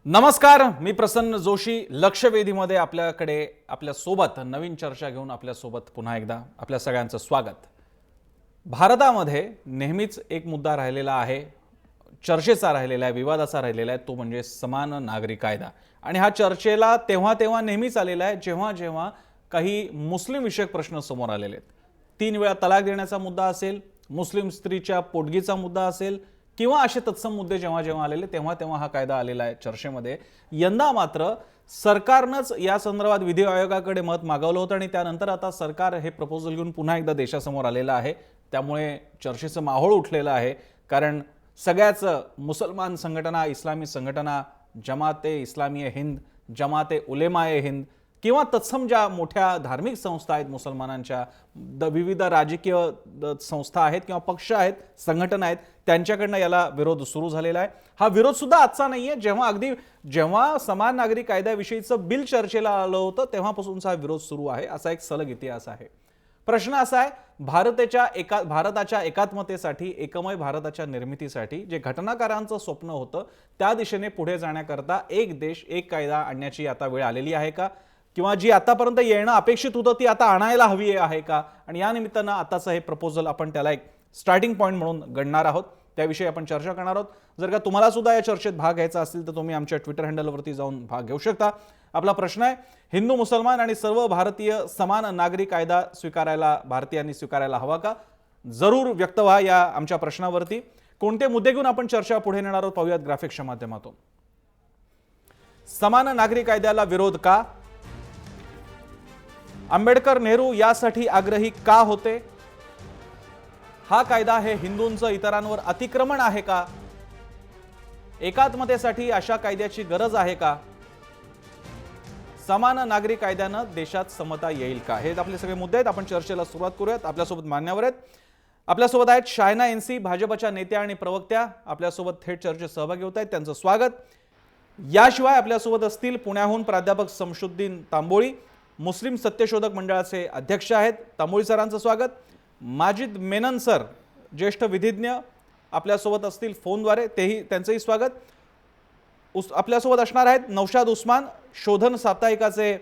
नमस्कार, मी प्रसन्न जोशी. लक्षवेधीमध्ये आपल्या सोबत नवीन चर्चा घेऊन आपल्या सोबत पुन्हा एकदा आपल्या सगळ्यांचं स्वागत. भारतामध्ये नेहमीच एक मुद्दा राहिलेला आहे, चर्चेचा राहिलेला आहे, विवादाचा राहिलेला आहे, तो म्हणजे समान नागरी कायदा. आणि हा चर्चेला तेव्हा नेहमीच आलेला आहे जेव्हा जेव्हा काही मुस्लिम विषयक प्रश्न समोर आलेले आहेत. 3 वेळा तलाक देण्याचा मुद्दा असेल, मुस्लिम स्त्रीच्या पोटगीचा मुद्दा असेल किंवा असे तत्सम मुद्दे जेव्हा जेव्हा आलेले तेव्हा हा कायदा आलेला आहे चर्चेमध्ये. यंदा मात्र सरकारनंच या संदर्भात विधी आयोगाकडे मत मागवलं होतं आणि त्यानंतर आता सरकार हे प्रपोजल घेऊन पुन्हा एकदा देशासमोर आलेलं आहे. त्यामुळे चर्चेचं माहोळ उठलेलं आहे. कारण सगळ्याच मुसलमान संघटना, इस्लामी संघटना, जमाते इस्लामी हिंद, जमाते उलेमाए हिंद किंवा तत्सम ज्या मोठ्या धार्मिक संस्था आहेत मुसलमानांच्या, विविध राजकीय संस्था आहेत किंवा पक्ष आहेत, संघटना आहेत, त्यांच्याकडनं याला विरोध सुरू झालेला आहे. हा विरोध सुद्धा आजचा नाहीये. जेव्हा समान नागरी कायद्याविषयीचं बिल चर्चेला आलं होतं तेव्हापासूनचा हा विरोध सुरू आहे. असा एक सलग इतिहास आहे. प्रश्न असा आहे, भारताच्या एकात्मतेसाठी, एकमय भारताच्या निर्मितीसाठी जे घटनाकारांचं स्वप्न होतं त्या दिशेने पुढे जाण्याकरता एक देश एक कायदा आणण्याची आता वेळ आलेली आहे का? किंवा जी आतापर्यंत येणं अपेक्षित होतं ती आता आणायला हवी आहे का? आणि या निमित्तानं आताचं हे प्रपोजल आपण त्याला एक स्टार्टिंग पॉईंट म्हणून गणणार आहोत. त्याविषयी आपण चर्चा करणार आहोत. जर का तुम्हाला सुद्धा या चर्चेत भाग घ्यायचा असेल तर तुम्ही आमच्या ट्विटर हँडलवरती जाऊन भाग घेऊ शकता. आपला प्रश्न आहे, हिंदू, मुसलमान आणि सर्व भारतीय समान नागरी कायदा भारतीयांनी स्वीकारायला हवा का? जरूर व्यक्त व्हा या आमच्या प्रश्नावरती. कोणते मुद्दे घेऊन आपण चर्चा पुढे नेणार आहोत पाहूयात ग्राफिक्सच्या माध्यमातून. समान नागरी कायद्याला विरोध का? आंबेडकर नेहरू यासाठी आग्रही का होते? हा कायदा हे हिंदूंचं इतरांवर अतिक्रमण आहे का? एकात्मतेसाठी अशा कायद्याची गरज आहे का? समान नागरी कायद्यानं देशात समता येईल का? हे आपले सगळे मुद्दे आहेत. आपण चर्चेला सुरुवात करूयात. आपल्यासोबत मान्यवर आहेत. आपल्यासोबत आहेत शायना एनसी, भाजपच्या नेत्या आणि प्रवक्त्या. आपल्यासोबत थेट चर्चेत सहभागी होत आहेत, त्यांचं स्वागत. याशिवाय आपल्यासोबत असतील पुण्याहून प्राध्यापक शमशुद्दीन तांबोळी, मुस्लिम सत्यशोधक मंडळाचे अध्यक्ष आहेत. तांबोळी सरांचं स्वागत. माजिद मेनन सर, ज्येष्ठ विधिज्ञ, आपल्यासोबत असतील फोनद्वारे, त्यांचंही स्वागत. आपल्यासोबत असणार आहेत नौशाद उस्मान, शोधन साप्ताहिकाचे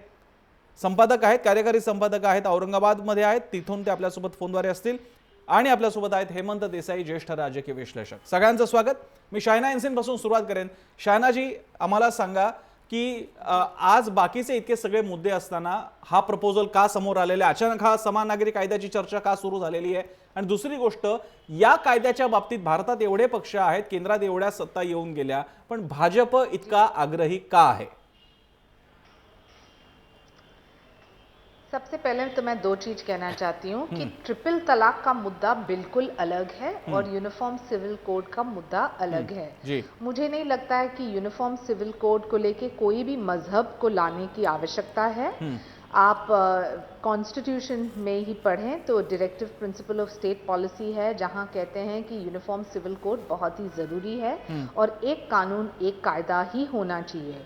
संपादक आहेत, कार्यकारी संपादक आहेत, औरंगाबादमध्ये आहेत, तिथून ते आपल्यासोबत फोनद्वारे असतील. आणि आपल्यासोबत आहेत हेमंत देसाई, ज्येष्ठ राजकीय विश्लेषक. सगळ्यांचं स्वागत. मी शायना एनसीपासून सुरुवात करेन. शायनाजी, आम्हाला सांगा की आज बाकीचे इतके सगळे मुद्दे असताना हा प्रपोजल का समोर आलेला आहे? अचानक हा समान नागरी कायद्याची चर्चा का सुरू झालेली आहे? आणि दुसरी गोष्ट, या कायद्याच्या बाबतीत भारतात एवढे पक्ष आहेत, केंद्रात एवढ्या सत्ता येऊन गेल्या, पण भाजप इतका आग्रही का आहे? सबसे पहले तो मैं 2 चीज कहना चाहती हूँ कि ट्रिपल तलाक का मुद्दा बिल्कुल अलग है और यूनिफॉर्म सिविल कोड का मुद्दा अलग है। मुझे नहीं लगता है कि यूनिफॉर्म सिविल कोड को लेके कोई भी मजहब को लाने की आवश्यकता है। आप कॉन्स्टिट्यूशन में ही पढ़ें तो directive principle of state policy है, जहां कहते हैं कि यूनिफॉर्म सिविल कोड बहुत ही ज़रूरी है और एक कानून एक कायदा ही होना चाहिए।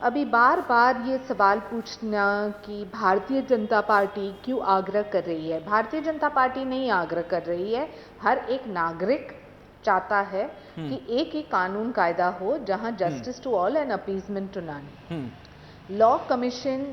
अभी बार बार ये सवाल पूछना कि भारतीय जनता पार्टी क्यों आग्रह कर रही है, भारतीय जनता पार्टी नहीं आग्रह कर रही है। हर एक नागरिक चाहता है कि एक ही कानून कायदा हो जहां justice to all and appeasement to none. Law commission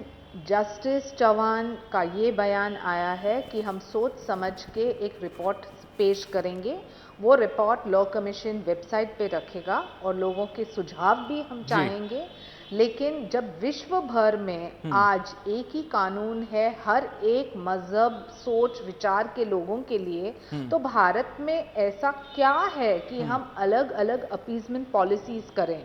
justice Chauhan का ये बयान आया है कि हम सोच समझ के एक रिपोर्ट पेश करेंगे। वो रिपोर्ट लॉ कमीशन वेबसाइट पे रखेगा और लोगों के सुझाव भी हम चाहेंगे। लेकिन जब विश्व भर में आज एक ही कानून है हर एक मजहब, सोच, विचार के लोगों के लिए, तो भारत में ऐसा क्या है कि हम अलग अलग अपीजमेंट पॉलिसीज करें?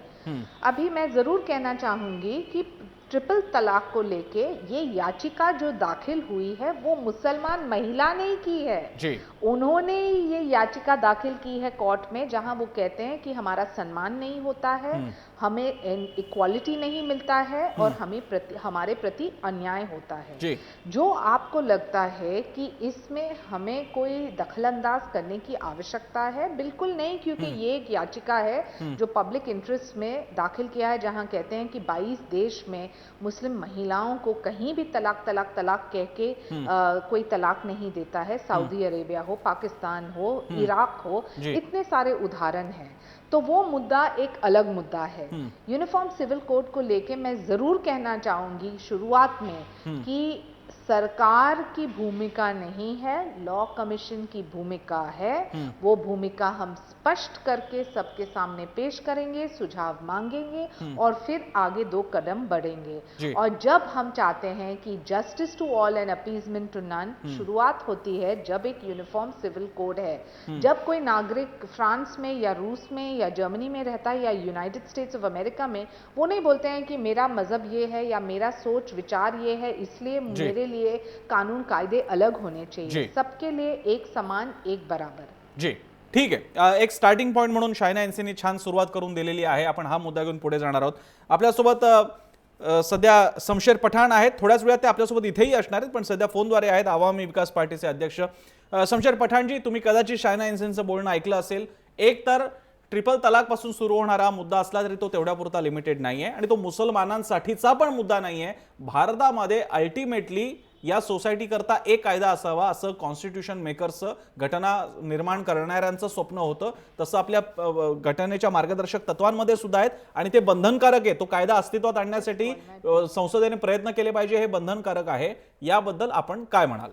अभी मैं जरूर कहना चाहूंगी कि ट्रिपल तलाक को लेके ये याचिका जो दाखिल हुई है वो मुसलमान महिला ने ही की है। उन्होंने ये याचिका दाखिल की है कोर्ट में, जहां वो कहते हैं कि हमारा सम्मान नहीं होता है, हमें इक्वालिटी नहीं मिलता है और हमारे प्रति अन्याय होता है। जो आपको लगता है कि इसमें हमें कोई दखलंदाज करने की आवश्यकता है, बिल्कुल नहीं, क्योंकि ये एक याचिका है जो पब्लिक इंटरेस्ट में दाखिल किया है, जहां कहते हैं कि 22 देश में मुस्लिम महिलाओं को कहीं भी तलाक तलाक तलाक कह के कोई तलाक नहीं देता है। सऊदी अरेबिया हो, पाकिस्तान हो, इराक हो, इतने सारे उदाहरण हैं। तो वो मुद्दा एक अलग मुद्दा है। यूनिफॉर्म सिविल कोड को लेके मैं जरूर कहना चाहूंगी शुरुआत में कि सरकार की भूमिका नहीं है, लॉ कमीशन की भूमिका है। वो भूमिका हम स्पष्ट करके सबके सामने पेश करेंगे, सुझाव मांगेंगे और फिर आगे 2 कदम बढ़ेंगे। और जब हम चाहते हैं कि justice to all and appeasement to none, शुरुआत होती है जब एक यूनिफॉर्म सिविल कोड है। जब कोई नागरिक फ्रांस में या रूस में या जर्मनी में रहता है या यूनाइटेड स्टेट्स ऑफ अमेरिका में, वो नहीं बोलते हैं कि मेरा मजहब ये है या मेरा सोच विचार ये है, इसलिए मेरे लिए कानून कायदे अलग होने चाहिए। सबके लिए एक समान, एक बराबर। जी ठीक आहे। एक स्टार्टिंग पॉइंट म्हणून शायना एनसीनी छान सुरुवात करून दिलेली आहे। आपण हा मुद्दा घेऊन पुढे जाणार आहोत। आपल्यासोबत सध्या शमशेर पठाण आहेत, थोड्याच वेळात ते आपल्यासोबत इथेही असणार आहेत, पण सध्या फोनद्वारे आहेत आवामी विकास पार्टीचे अध्यक्ष शमशेर पठाणजी। तुम्ही कदाचित शायना एनसीचं बोलणं ऐकलं असेल। एक तर ट्रिपल तलाक पासून सुरू होणारा मुद्दा असला तरी तो तेवढ्यापुरता लिमिटेड नाहीये आणि तो मुसलमानांसाठीचा पण मुद्दा नाहीये। भारतामध्ये अल्टिमेटली या सोसायटी करता एक कायदा असावा असं कॉन्स्टिट्यूशन मेकर्सचं, घटना निर्माण करणाऱ्यांचं स्वप्न होतं। तसं आपल्या घटनेच्या मार्गदर्शक तत्वांमध्ये सुद्धा आहेत आणि ते बंधनकारक आहे। तो कायदा अस्तित्वात आणण्यासाठी संसदेने प्रयत्न केले पाहिजे, हे बंधनकारक आहे। याबद्दल आपण काय म्हणाल?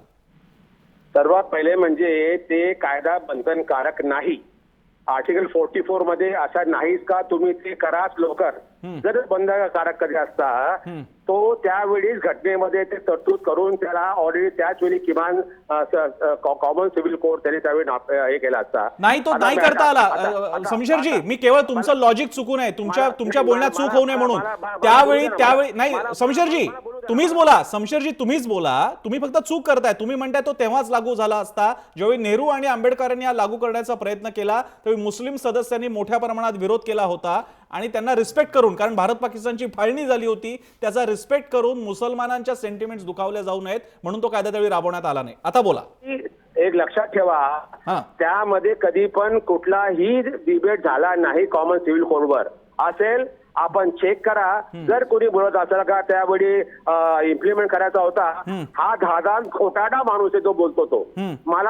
सर्वात पहिले म्हणजे ते कायदा बंधनकारक नाही। आर्टिकल 44 मध्ये असा नाहीच का तुम्ही ते कराच लवकर, जर बंधनकारक कधी असता तो त्यावेळीच घटनेमध्ये ते तरतूद करून त्याला ऑलरेडी त्याच वेळी किमान कॉमन सिव्हिल कोड त्यांनी त्यावेळी हे केला असता। नाही, तो नाही करता आला। शमशेरजी, मी केवळ तुमचं लॉजिक चुकून आहे, तुमच्या बोलण्यात चूक होऊ नये म्हणून त्यावेळी नाही शमशेरजी तुम्हीच बोला, शमशेरजी तुम्हीच बोला। तुम्ही फक्त चूक करताय। तुम्ही म्हणताय तो तेव्हाच लागू झाला असता ज्यावेळी नेहरू आणि आंबेडकरांनी हा लागू करण्याचा प्रयत्न केला, त्यावेळी मुस्लिम सदस्यांनी मोठ्या प्रमाणात विरोध केला होता आणि त्यांना रिस्पेक्ट करून, कारण भारत पाकिस्तानची फाळणी झाली होती, त्याचा रिस्पेक्ट करून मुसलमानांच्या सेंटिमेंट्स दुखावले जाऊ नयेत म्हणून तो कायदा त्यावेळी राबवण्यात आला नाही। आता बोला। एक लक्षात ठेवा, त्यामध्ये कधी पण कुठलाही डिबेट झाला नाही कॉमन सिव्हिल कोडवर। असेल आपण चेक करा, जर कोणी बोलत असेल का त्यावेळी इम्प्लिमेंट करायचा होता, हा धादान खोटाडा माणूस आहे जो बोलतो तो।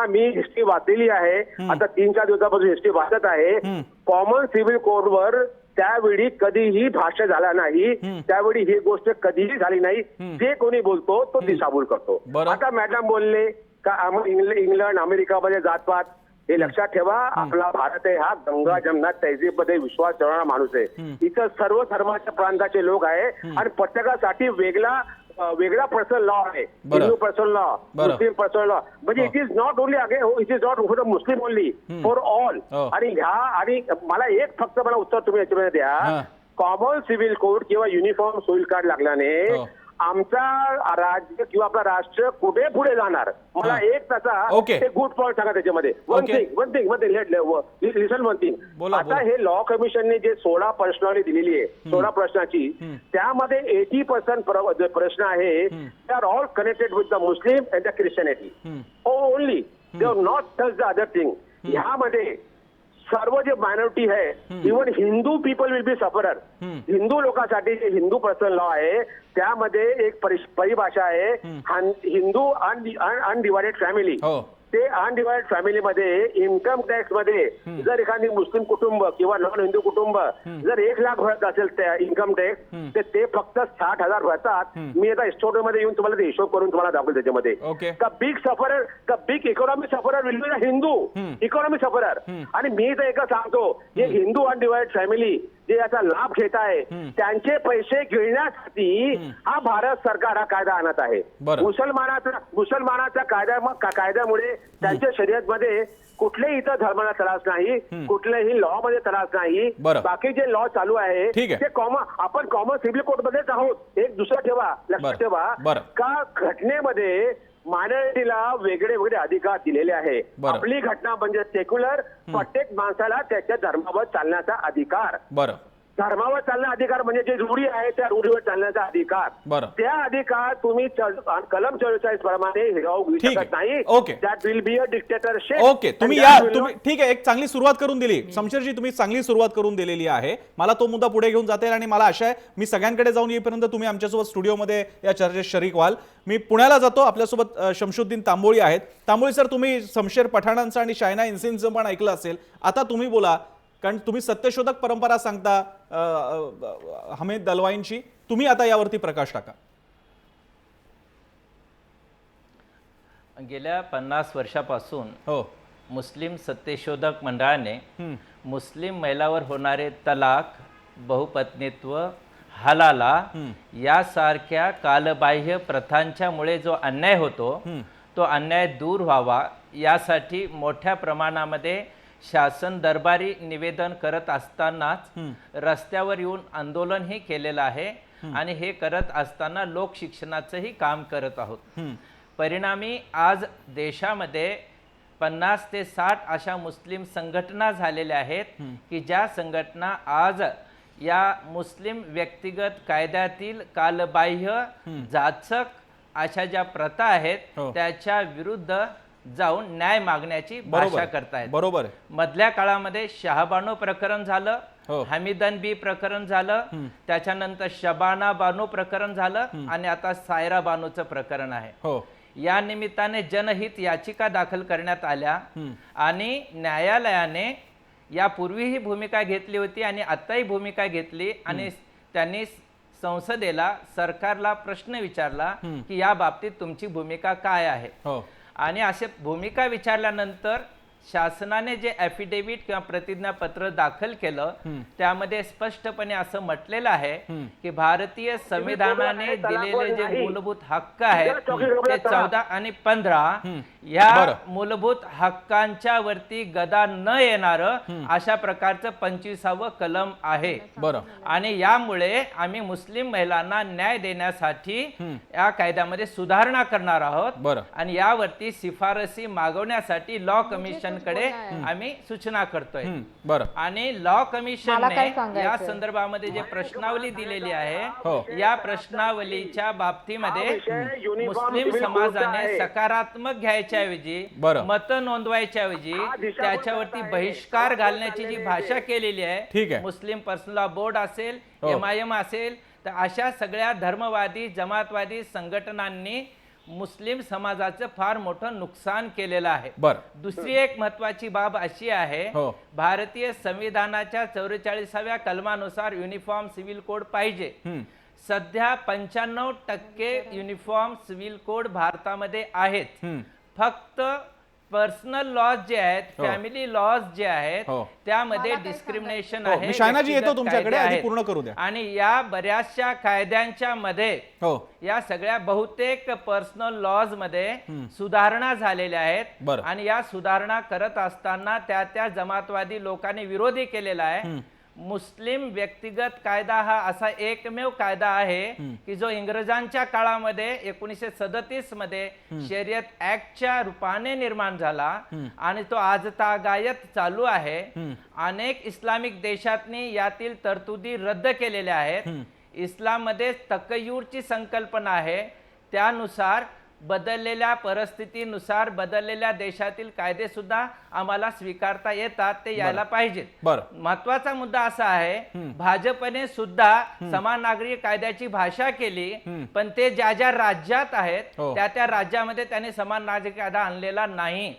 मी हिस्ट्री वाचलेली आहे, आता 3-4 दिवसापासून हिस्ट्री वाचत आहे। कॉमन सिव्हिल कोडवर त्यावेळी कधीही भाष्य झाला नाही, त्यावेळी ही गोष्ट कधीही झाली नाही। जे कोणी बोलतो तो दिशाभूल करतो। आता मॅडम बोलले का इंग्लंड अमेरिकामध्ये जातपात, हे लक्षात ठेवा। आपला भारत आहे हा गंगा जमना तहजीबमध्ये विश्वास ठेवणारा माणूस आहे। इथं सर्व धर्माच्या प्रांताचे लोक आहे आणि प्रत्येकासाठी वेगळा पर्सनल लॉ आहे। हिंदू पर्सनल लॉ, मुस्लिम पर्सनल लॉ, म्हणजे it is not only it is not for the Muslim only, for all. आणि मला एक फक्त उत्तर तुम्ही याच्यामध्ये द्या, कॉमन सिव्हिल कोड किंवा युनिफॉर्म सिव्हिल कोड लागल्याने आमचा राज्य किंवा आपला राष्ट्र कुठे पुढे जाणार? मला एक त्याचा गुड पॉइंट सांगा त्याच्यामध्ये। वन थिंग लिसन वन थिंग। आता हे लॉ कमिशनने जे 16 प्रश्नावली दिलेली आहे, 16 प्रश्नाची, त्यामध्ये 80% प्रश्न आहे they are all connected with the Muslim and the Christianity only, they are not touch the other thing. ह्यामध्ये सर्व जे मायनॉरिटी आहे, even Hindu people will be sufferer. Hindu लोकांसाठी जे हिंदू पर्सनल लॉ आहे त्यामध्ये एक परिभाषा आहे, हिंदू अनडिवायडेड फॅमिली। ते अनडिवाइडेड फॅमिलीमध्ये इन्कम टॅक्स मध्ये जर एखादी मुस्लिम कुटुंब किंवा नॉन हिंदू कुटुंब जर 1 लाख भरत असेल त्या इन्कम टॅक्स, तर ते फक्त 60,000 भरतात। मी आता स्टोरीमध्ये येऊन तुम्हाला हिशोब करून तुम्हाला दाखवतो त्याच्यामध्ये। का big economy sufferer will be the Hindu economy sufferer. आणि मी तर एकच सांगतो, हे हिंदू अनडिवाइडेड फॅमिली जे याचा लाभ घेत आहे त्यांचे पैसे घेण्यासाठी हा भारत सरकार हा कायदा आणत आहे। मुसलमानाच्या कायद्यामुळे त्यांच्या शरीयतमध्ये कुठल्याही इथं धर्माला त्रास नाही, कुठल्याही लॉ मध्ये त्रास नाही। बाकी जे लॉ चालू आहे ते आपण कॉमन सिव्हिल कोड मध्येच आहोत। एक दुसरं ठेवा, लक्षात ठेवा का घटनेमध्ये मायनॉरिटीला वेगळे वेगळे अधिकार दिलेले आहे। आपली घटना म्हणजे सेक्युलर, प्रत्येक माणसाला त्याच्या धर्मावर चालण्याचा अधिकार, धर्मावर चालण्याचा अधिकार म्हणजे जे रूढी आहे त्या रूढीवर चालण्याचा अधिकार, त्या अधिकार तुम्ही कलम 44 प्रमाणे हिरावू घेऊ शकत नाही। That will be a dictatorship. Okay, तुम्ही ठीक आहे, एक चांगली सुरुवात करून दिली शमशेरजी, तुम्ही चांगली सुरुवात करून दिलेली आहे। मला तो मुद्दा पुढे घेऊन जाता येईल आणि मला आशा आहे मी सगळ्यांकडे जाऊन येईपर्यंत तुम्ही आमच्यासोबत स्टुडिओमध्ये या चर्चेत शरीक व्हाल। मी पुण्याला जातो, आपल्यासोबत शमशुद्दीन तांबोळी आहेत। तांबोळी सर, तुम्ही शमशेर पठाणांचं आणि शायना एनसींचं पण ऐकलं असेल, आता तुम्ही बोला, कारण तुम्ही सत्यशोधक परंपरा सांगता हमीद दलवाईंची, तुम्ही आता यावरती प्रकाश टाका. गेल्या 50 वर्षापासून हो, मुस्लिम सत्यशोधक मंडळाने मुस्लिम महिलावर होणारे तलाक, बहुपत्नीत्व, हलाला यासारख्या कालबाह्य प्रथांच्यामुळे जो अन्याय होतो तो अन्याय दूर व्हावा यासाठी मोठ्या प्रमाणामध्ये शासन दरबारी निवेदन करत असतानाच रस्त्यावर येऊन आंदोलनही केलेलं आहे आणि हे करत असताना लोकशिक्षणाचंही काम करत आहोत. परिणामी आज देशामध्ये 50 ते 60 अशा मुस्लिम संघटना झालेल्या आहेत की ज्या संघटना आज या मुस्लिम व्यक्तिगत कायद्यातील कालबाह्य जाचक अशा ज्या प्रथा आहेत त्याच्या विरुद्ध जाऊन न्याय मागण्याची भाषा करतायत. बरोबर. मधल्या काळामध्ये शहाबानो प्रकरण झालं, हमीदन बी प्रकरण झालं, त्याच्यानंतर शबाना बानो प्रकरण झालं आणि आता सायरा बानोचं प्रकरण आहे. या निमित्ताने जनहित याचिका दाखल करण्यात आल्या आणि न्यायालयाने यापूर्वीही भूमिका घेतली होती आणि आताही भूमिका घेतली आणि त्यांनी संसदेला, सरकारला प्रश्न विचारला की या बाबतीत तुमची भूमिका काय आहे. आणि असे भूमिका विचारल्यानंतर शासनाने जे ॲफिडेव्हिट किंवा प्रतिज्ञापत्र दाखल केलं त्यामध्ये स्पष्टपणे असं म्हटलेलं आहे की भारतीय संविधानाने दिलेले जे मूलभूत हक्क आहेत ते 14 आणि 15 या मूलभूत हक्कांच्या वरती गदा न येणार अशा प्रकारचं 25वे कलम आहे. आणि यामुळे आम्ही मुस्लिम महिलांना न्याय देण्यासाठी या कायद्यामध्ये सुधारणा करणार आहोत आणि यावरती शिफारसी मागवण्यासाठी लॉ कमिशन कडे आम्ही सूचना करतोय. आणि लॉ कमिशनने या संदर्भामध्ये जे प्रश्नावली दिलेली आहे या प्रश्नावलीच्या बाबतीमध्ये मुस्लिम समाजाने सकारात्मक घ्यायच्या ऐवजी, मत नोंदवायच्या ऐवजी त्याच्यावरती बहिष्कार घालण्याची जी भाषा केलेली आहे, मुस्लिम पर्सनल लॉ बोर्ड असेल, MIM असेल, तर अशा सगळ्या धर्मवादी जमातवादी संघटनांनी मुस्लिम समाजाचं फार मोठं नुकसान केलेलं आहे. दुसरी एक महत्वाची बाब अशी आहे, भारतीय संविधानाच्या 44व्या कलमानुसार युनिफॉर्म सिव्हिल कोड पाहिजे. सध्या 95% युनिफॉर्म सिव्हिल कोड भारतामध्ये आहेत. फक्त पर्सनल लॉज जे आहेत, फॅमिली लॉज जे आहेत त्यामध्ये डिस्क्रिमिनेशन आहे. शायनाजी येतो तुमच्याकडे, आधी पूर्ण करू द्या. आणि या बऱ्याचशा कायद्यांच्या मध्ये या सगळ्या बहुतेक पर्सनल लॉज मध्ये सुधारणा झालेल्या आहेत आणि या सुधारणा करत असताना त्या जमातवादी लोकांनी विरोधी केलेला आहे. मुस्लिम व्यक्तिगत कायदा हा असा एकमेव कायदा आहे की जो इंग्रजांच्या काळामध्ये 1937 मध्ये शरीयत ऍक्टच्या रूपाने निर्माण झाला आणि तो आजतागायत चालू आहे. अनेक इस्लामिक देशांनी यातील तरतुदी रद्द केलेल्या आहेत. इस्लाम मध्ये तकय्युरची संकल्पना आहे, त्यानुसार बदललेल्या परिस्थितीनुसार बदललेल्या देशातील कायदे सुद्धा आम्हाला स्वीकारता येतात, ते यायला पाहिजेत. महत्वाचा मुद्दा असा आहे, भाजपने सुद्धा समान नागरी कायद्याची भाषा केली पण ते ज्या ज्या राज्यात आहेत त्या राज्यामध्ये त्यांनी समान नागरी कायदा आणलेला नाही.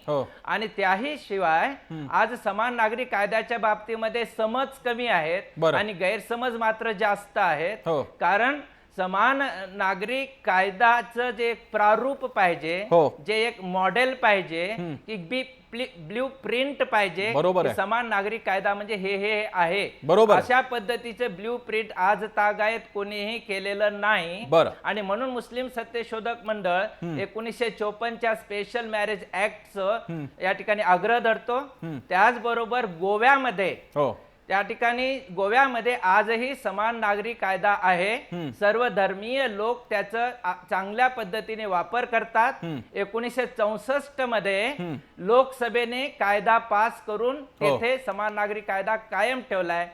आणि त्याही शिवाय आज समान नागरी कायद्याच्या बाबतीमध्ये समज कमी आहेत आणि गैरसमज मात्र जास्त आहेत. कारण समान नागरिक कायद्याचं जे एक प्रारूप पाहिजे, जे एक मॉडेल पाहिजे, की ब्ल्यू प्रिंट पाहिजे. समान नागरिक कायदा म्हणजे हे आहे, अशा पद्धतीचं ब्ल्यू प्रिंट आज तागायत कोणीही केलेलं नाही. आणि म्हणून मुस्लिम सत्यशोधक मंडळ 1954च्या स्पेशल मॅरेज ऍक्टचं या ठिकाणी आग्रह धरतो. त्याचबरोबर गोव्यामध्ये त्या ठिकाणी गोव्यामध्ये आजही समान नागरी कायदा आहे. सर्व धर्मीय लोक त्याचा चांगल्या पद्धतीने वापर करतात. 1964 मध्ये लोकसभेने कायदा पास करून तिथे समान नागरी कायदा कायम ठेवलाय.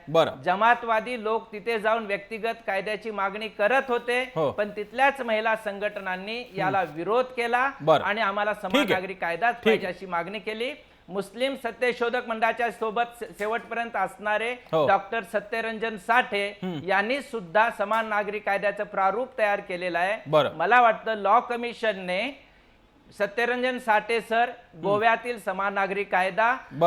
जमातवादी लोक तिथे जाऊन व्यक्तिगत कायद्याची मागणी करत होते पण तिथल्याच महिला संघटनांनी याला विरोध केला आणि आम्हाला समान नागरी कायदाच पाहिजे अशी मागणी केली. मुस्लिम सत्यशोधक मंडळाच्या सोबत शेवटपर्यंत असणारे डॉक्टर सत्यरंजन साठे यांनी सुद्धा समान नागरी कायद्याचं प्रारूप तयार केलेलं आहे. मला वाटतं लॉ कमिशनने सत्यरंजन साठे सर, गोव्यातील समान नागरी कायदा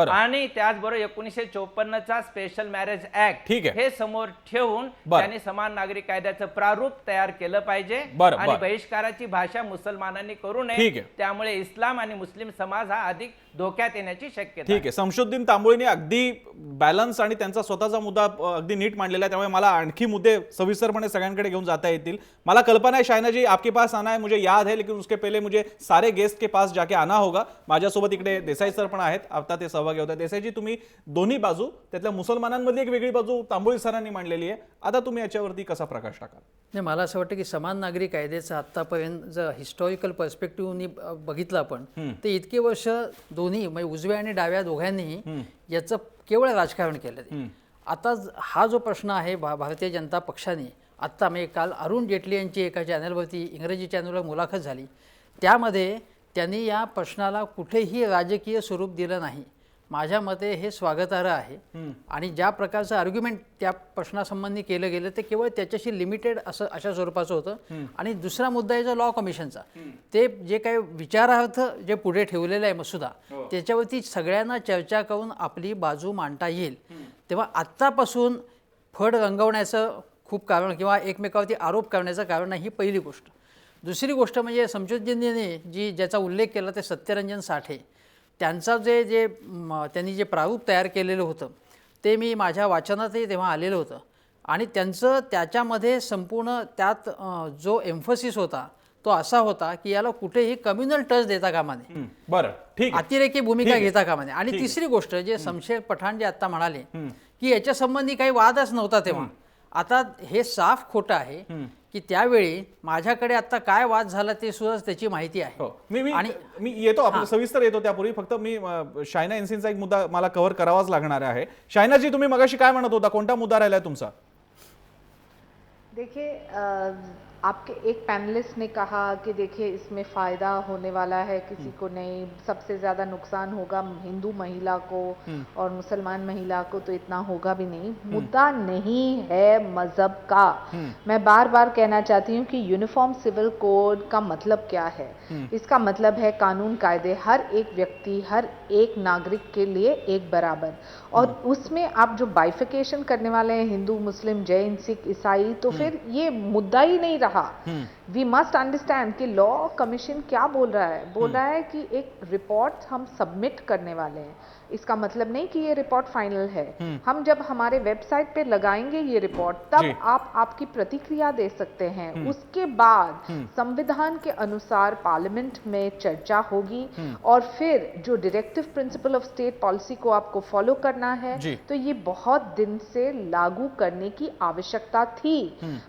आणि त्याचबरोबर 1954चा स्पेशल मॅरेज ऍक्ट हे समोर ठेवून त्यांनी समान नागरी कायद्याचं प्रारूप तयार केलं पाहिजे आणि बहिष्काराची भाषा मुसलमानांनी करू नये, त्यामुळे इस्लाम आणि मुस्लिम समाज हा अधिक धोक्यात येण्याची शक्यता. ठीक आहे, शमशुद्दीन तांबोळीने अगदी बॅलन्स आणि त्यांचा स्वतःचा मुद्दा अगदी नीट मांडलेला आहे, त्यामुळे मला आणखी मुद्दे सविस्तरपणे सगळ्यांकडे घेऊन जाता येतील. मला कल्पना है शायना जी आपके पास आना है मुझे याद है, लेकिन उसके पहले मुझे सारे गेस्ट के पास जाके आना होगा. माझ्यासोबत इकडे देसाई सर पण आहेत, आता ते सहभागी होतात. देसाईजी, तुम्ही दोन्ही बाजू, त्यातल्या मुसलमानांमधली एक वेगळी बाजू तांबोळी सरांनी मांडलेली आहे, आता तुम्ही याच्यावरती कसा प्रकाश टाकाल? नाही, मला असं वाटतं की समान नागरी कायद्याचं आतापर्यंत जर हिस्टॉरिकल पर्स्पेक्टिव्हनी बघितलं आपण तर इतके वर्ष दोन्ही म्हणजे उजव्या आणि डाव्या दोघांनीही याचं केवळ राजकारण केलं. आता हा जो प्रश्न आहे भारतीय जनता पक्षाने, आत्ता म्हणजे काल अरुण जेटली यांची एका चॅनलवरती इंग्रजी चॅनलवर मुलाखत झाली, त्यामध्ये त्यांनी या प्रश्नाला कुठेही राजकीय स्वरूप दिलं नाही. माझ्या मते हे स्वागतार्ह आहे आणि ज्या प्रकारचं आर्ग्युमेंट त्या प्रश्नासंबंधी केलं गेलं ते केवळ त्याच्याशी लिमिटेड असं अशा स्वरूपाचं होतं. आणि दुसरा मुद्दा आहे जो लॉ कमिशनचा, ते जे काही विचारार्थ जे पुढे ठेवलेलं आहे मसुदा, त्याच्यावरती सगळ्यांना चर्चा करून आपली बाजू मांडता येईल. तेव्हा आत्तापासून फड रंगवण्याचं खूप कारण किंवा एकमेकावरती आरोप करण्याचं कारण नाही, ही पहिली गोष्ट. दुसरी गोष्ट म्हणजे शमशुद्दीनने ज्याचा उल्लेख केला ते सत्यरंजन साठे, त्यांचा त्यांनी जे प्रारूप तयार केलेलं होतं ते मी माझ्या वाचनातही तेव्हा आलेलं होतं आणि त्यांचं त्याच्यामध्ये संपूर्ण त्यात जो एम्फसिस होता तो असा होता की याला कुठेही कम्युनल टच देता कामा नये, बरं, ठीक, अतिरेकी भूमिका घेता कामा नये. आणि तिसरी गोष्ट जे शमशेर पठाण जे आता म्हणाले की याच्या संबंधी काही वादच नव्हता तेव्हा, आता हे साफ खोटं आहे की त्यावेळी माझ्याकडे आता काय वाद झाला ते सुद्धा त्याची माहिती आहे. आणि मी येतो, आपण सविस्तर येतो, त्यापूर्वी फक्त मी शायना एनसीनचा एक मुद्दा मला कव्हर करावाच लागणार आहे. शायनाजी, तुम्ही मगाशी काय म्हणत होता, कोणता मुद्दा राहिलाय तुमचा? देखिए, आपके एक पैनलिस्ट ने कहा कि देखिए इसमें फ़ायदा होने वाला है, किसी को नहीं, सबसे ज़्यादा नुकसान होगा हिंदू महिला को और मुसलमान महिला को तो इतना होगा भी नहीं. मुद्दा नहीं है मज़हब का. मैं बार बार कहना चाहती हूँ कि यूनिफॉर्म सिविल कोड का मतलब क्या है. इसका मतलब है कानून कायदे, हर एक व्यक्ति, हर एक नागरिक के लिए एक बराबर. और उसमें आप जो बाइफिकेशन करने वाले हैं हिंदू मुस्लिम जैन सिख ईसाई, तो फिर ये मुद्दा ही नहीं रहा. वी मस्ट अंडरस्टैंड कि लॉ कमीशन क्या बोल रहा है. बोल रहा है कि एक रिपोर्ट हम सबमिट करने वाले हैं. इसका मतलब नहीं कि ये रिपोर्ट फाइनल है. हम जब हमारे वेबसाइट पे लगाएंगे ये रिपोर्ट, तब आप आपकी प्रतिक्रिया दे सकते हैं. उसके बाद संविधान के अनुसार पार्लियामेंट में चर्चा होगी और फिर जो directive principle of state policy को आपको फॉलो करना है, तो ये बहुत दिन से लागू करने की आवश्यकता थी.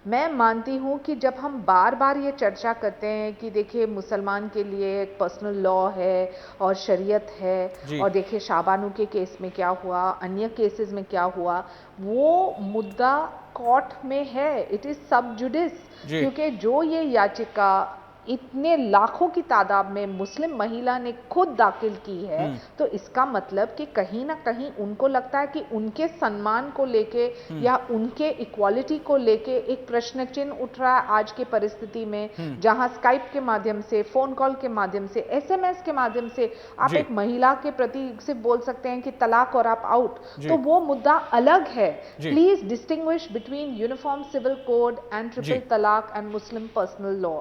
मैं मानती हूँ कि जब हम बार बार ये चर्चा करते हैं कि देखिए मुसलमान के लिए एक पर्सनल लॉ है और शरीयत है, और देखिए शाबानू के केस में क्या हुआ, अन्य केसेस में क्या हुआ, वो मुद्दा कोर्ट में है. इट इज सब जुडिस, क्योंकि जो ये याचिका इतने लाखों की तादाद में मुस्लिम महिला ने खुद दाखिल की है, तो इसका मतलब कि कहीं ना कहीं उनको लगता है कि उनके सम्मान को लेके या उनके इक्वालिटी को लेके एक प्रश्न चिन्ह उठ रहा है आज की परिस्थिति में, जहां स्काइप के माध्यम से, फोन कॉल के माध्यम से, एसएमएस के माध्यम से आप एक महिला के प्रति सिर्फ बोल सकते हैं कि तलाक और आप आउट, तो वो मुद्दा अलग है. Please distinguish between uniform civil code and triple talaq and Muslim personal law.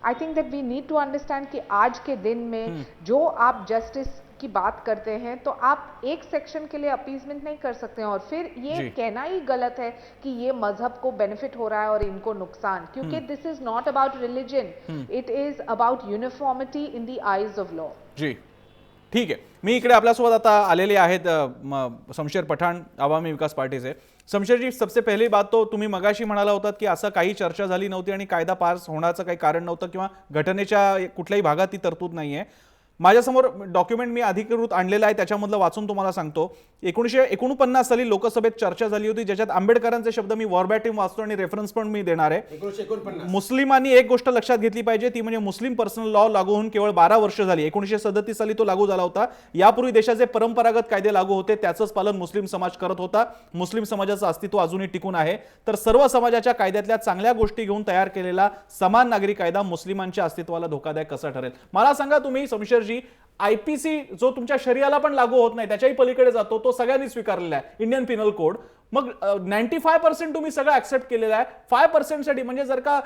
I think that we need to understand कि आज के दिन में जो आप जस्टिस की बात करते हैं, तो आप एक सेक्शन के लिए अपीजमेंट नहीं कर सकते हैं और फिर ये कहना ही गलत है कि ये मजहब को बेनिफिट हो रहा है और इनको नुकसान, क्योंकि this is not about religion, it is about uniformity in the eyes of law. जी, ठीक आहे. मी इकडे आपल्यासोबत आता आलेले आहेत शमशेर पठाण, आवामी विकास पार्टीचे. शमशेरजी, सबसे पहली बात तो तुम्ही मगाशी म्हणाला होतात की असं काही चर्चा झाली नव्हती आणि कायदा पास होण्याचं काही कारण नव्हतं किंवा घटनेच्या कुठल्याही भागात ती तरतूद नाहीये. माझ्यासमोर डॉक्युमेंट मी अधिकृत आणलेलं आहे, त्याच्यामधलं वाचून तुम्हाला सांगतो. 1949 साली लोकसभेत चर्चा झाली होती, ज्याच्यात आंबेडकरांचे शब्द मी वर्बॅटिम वाचतो आणि रेफरन्स पण मी देणार आहे. मुस्लिमांनी एक गोष्ट लक्षात घेतली पाहिजे, ती म्हणजे मुस्लिम पर्सनल लॉ लागू होऊन केवळ 12 वर्ष झाली. 1937 साली तो लागू झाला होता. यापूर्वी देशाचे परंपरागत कायदे लागू होते, त्याचंच पालन मुस्लिम समाज करत होता. मुस्लिम समाजाचं अस्तित्व अजूनही टिकून आहे. तर सर्व समाजाच्या कायद्यातल्या चांगल्या गोष्टी घेऊन तयार केलेला समान नागरी कायदा मुस्लिमांच्या अस्तित्वाला धोकादायक कसा ठरेल? मला सांगा तुम्ही शमशेर जी IPC जो तुमच्या शरीराला पण लागू होत नाही त्याच्याही पलीकडे जातो, तो सगळ्यांनी स्वीकारलेला आहे, इंडियन पिनल कोड. मग 95% तुम्ही सगळं ऍक्सेप्ट केलेलं आहे, 5% साठी म्हणजे जर का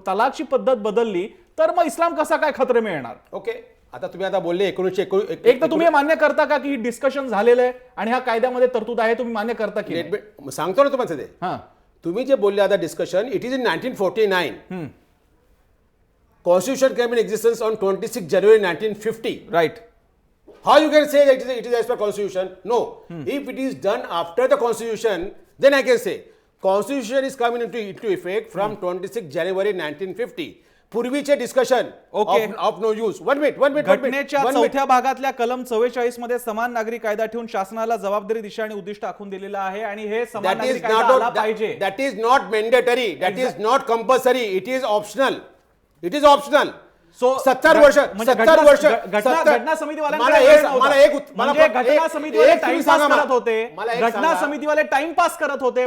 तलाकची पद्धत बदलली तर मग इस्लाम कसा काय खतरे में येणार? ओके, आता तुम्ही आता बोलले 1919 एक तर तुम्ही मान्य करता का की ही डिस्कशन झालेलं आहे आणि ह्या कायद्यामध्ये तरतूद आहे, तुम्ही मान्य करता की नाही? सांगतो ना तुम्हाला ते. हां, तुम्ही जे बोलले आता discussion, it is in 1949. Constitution came in existence on 26 January 1950. Right. How you can say that it is as per Constitution? No. If it is done after the Constitution, then I can say Constitution is coming into effect from 26 January 1950. पूर्वीचे discussion of no use. One minute. घटनेच्या चौथ्या भागातल्या कलम 44 मध्ये समान नागरी कायदा ठेवून शासनाला जबाबदारी, दिशा आणि उद्दिष्ट आखून दिलेलं आहे आणि हे समान नागरी कायदा आला पाहिजे. That is not mandatory, that is not compulsory, it is optional. It is optional. So 70 वर्ष घटना समितीवाले टाइमपास करत होते, घटना समितीवाले टाइमपास करत होते.